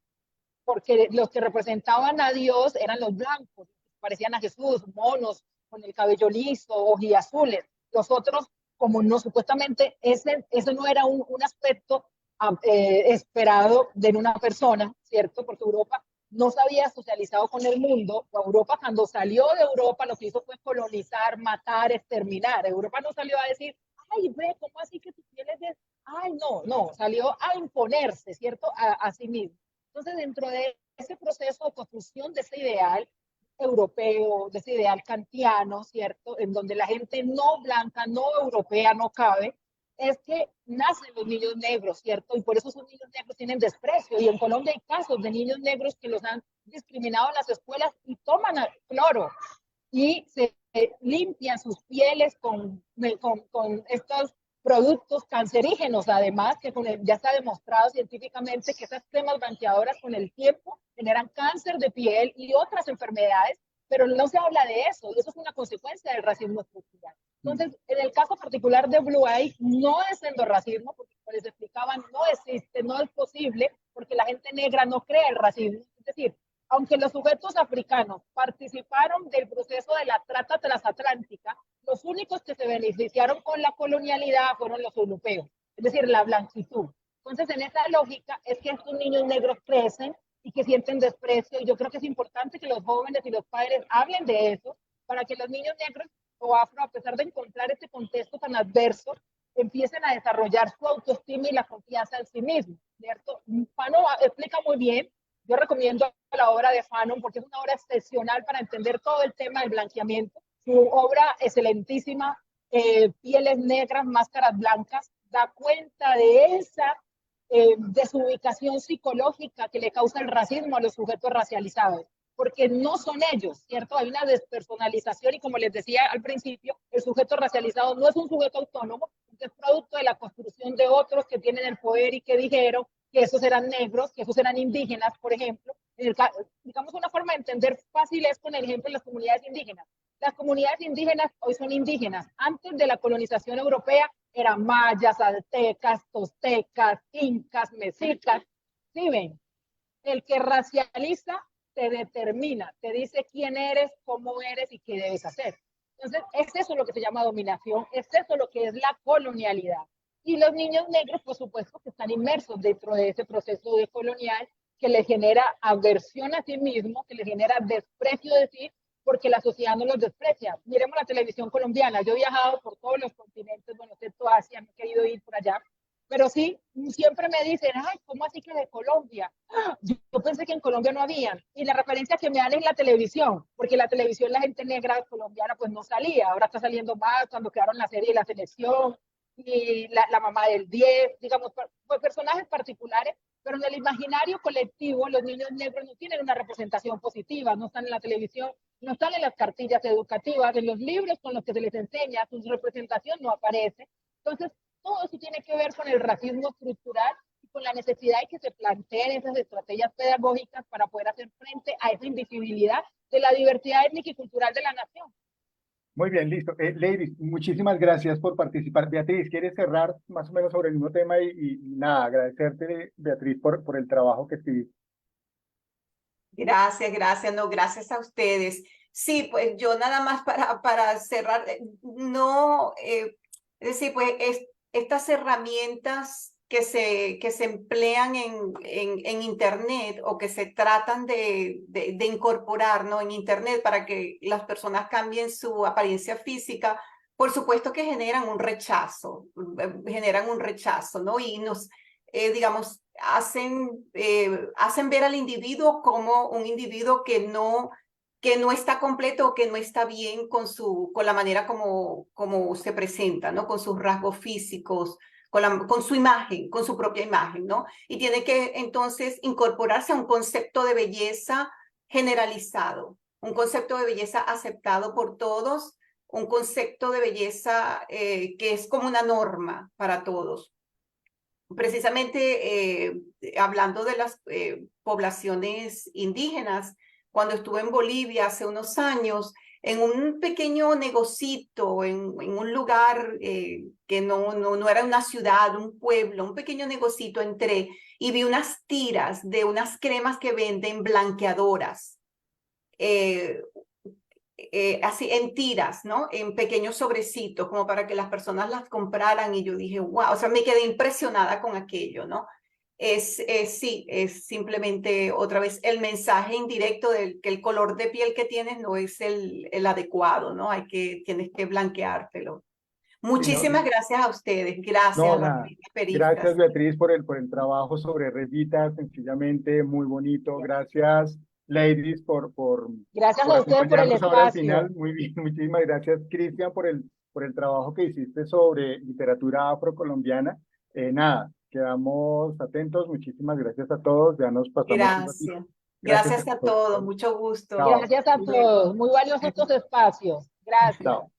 porque los que representaban a Dios eran los blancos, parecían a Jesús, monos, con el cabello liso, ojiazules. Los otros, como no, supuestamente ese no era un aspecto esperado de una persona, ¿cierto? Porque Europa no se había socializado con el mundo. Europa, cuando salió de Europa, lo que hizo fue colonizar, matar, exterminar. Europa no salió a decir, ay, ve, ¿cómo así que tú tienes de...? Ay, no, no, salió a imponerse, ¿cierto? A sí mismo. Entonces, dentro de ese proceso de construcción de ese ideal europeo, de ese ideal kantiano, ¿cierto? En donde la gente no blanca, no europea no cabe, es que nacen los niños negros, ¿cierto? Y por eso esos niños negros tienen desprecio. Y en Colombia hay casos de niños negros que los han discriminado en las escuelas y toman cloro y se limpian sus pieles con estos productos cancerígenos, además, que ya está demostrado científicamente que esas cremas blanqueadoras con el tiempo generan cáncer de piel y otras enfermedades, pero no se habla de eso, y eso es una consecuencia del racismo estructural. Entonces, en el caso particular de Blue Eye, no es endorracismo, porque como les explicaba, no existe, no es posible, porque la gente negra no cree el racismo. Es decir, aunque los sujetos africanos participaron del proceso de la trata transatlántica, los únicos que se beneficiaron con la colonialidad fueron los europeos, es decir, la blanquitud. Entonces, en esa lógica es que estos niños negros crecen y que sienten desprecio, y yo creo que es importante que los jóvenes y los padres hablen de eso, para que los niños negros o afro, a pesar de encontrar este contexto tan adverso, empiecen a desarrollar su autoestima y la confianza en sí mismos, ¿cierto? Fanon explica muy bien. Yo recomiendo la obra de Fanon porque es una obra excepcional para entender todo el tema del blanqueamiento. Su obra excelentísima, Pieles Negras, Máscaras Blancas, da cuenta de esa desubicación psicológica que le causa el racismo a los sujetos racializados, porque no son ellos, ¿cierto? Hay una despersonalización y, como les decía al principio, el sujeto racializado no es un sujeto autónomo, es producto de la construcción de otros que tienen el poder y que dijeron que esos eran negros, que esos eran indígenas, por ejemplo. Digamos, una forma de entender fácil es con el ejemplo de las comunidades indígenas. Las comunidades indígenas hoy son indígenas. Antes de la colonización europea eran mayas, aztecas, toltecas, incas, mexicas. ¿Sí ven? El que racializa te determina, te dice quién eres, cómo eres y qué debes hacer. Entonces, es eso lo que se llama dominación, es eso lo que es la colonialidad. Y los niños negros, por supuesto, que están inmersos dentro de ese proceso de colonial que les genera aversión a sí mismo, que les genera desprecio de sí, porque la sociedad no los desprecia. Miremos la televisión colombiana. Yo he viajado por todos los continentes, bueno, excepto Asia, no he querido ir por allá, pero sí, siempre me dicen, ay, ¿cómo así que de Colombia? Yo pensé que en Colombia no habían. Y la referencia que me dan es la televisión, porque la televisión, la gente negra colombiana, pues no salía. Ahora está saliendo más cuando quedaron la serie de La Selección y la mamá del 10, digamos, pues personajes particulares, pero en el imaginario colectivo los niños negros no tienen una representación positiva, no están en la televisión, no están en las cartillas educativas, en los libros con los que se les enseña, su representación no aparece. Entonces, todo eso tiene que ver con el racismo estructural y con la necesidad de que se planteen esas estrategias pedagógicas para poder hacer frente a esa invisibilidad de la diversidad étnica y cultural de la nación. Muy bien, listo. Ladies, muchísimas gracias por participar. Beatriz, ¿quieres cerrar más o menos sobre el mismo tema? Y nada, agradecerte, Beatriz, por el trabajo que escribiste. Gracias, gracias, no, gracias a ustedes. Sí, pues yo nada más para cerrar, no, es decir, pues estas herramientas que se emplean en Internet o que se tratan de incorporar, ¿no? en Internet para que las personas cambien su apariencia física, por supuesto que generan un rechazo, ¿no? Y nos, digamos, hacen ver al individuo como un individuo que no está completo o que no está bien con la manera como se presenta, ¿no? Con sus rasgos físicos, con su imagen, con su propia imagen, ¿no? Y tiene que entonces incorporarse a un concepto de belleza generalizado, un concepto de belleza aceptado por todos, un concepto de belleza que es como una norma para todos. Precisamente hablando de las poblaciones indígenas, cuando estuve en Bolivia hace unos años, en un pequeño negocito, en un lugar que no era una ciudad, un pueblo, un pequeño negocito, entré y vi unas tiras de unas cremas que venden blanqueadoras. Así en tiras, ¿no? En pequeños sobrecitos, como para que las personas las compraran, y yo dije, wow, o sea, me quedé impresionada con aquello, ¿no? Sí, es simplemente otra vez el mensaje indirecto de que el color de piel que tienes no es el adecuado, ¿no? Tienes que blanqueártelo. Sí, no, Muchísimas gracias a ustedes, gracias no, a la nada. revista Gracias, Perífrasis. Beatriz, por el trabajo sobre Revitas, sencillamente muy bonito. Gracias, ladies, Gracias por a ustedes por el acompañarnos ahora al espacio. final. Muy bien, muchísimas gracias, Cristian, por el trabajo que hiciste sobre literatura afrocolombiana. Nada, quedamos atentos. Muchísimas gracias a todos. Ya nos pasamos un ratito. Gracias. Gracias Gracias a a todos. todos, mucho gusto. Chao. Gracias a todos. Muy valiosos estos espacios. Gracias. Chao.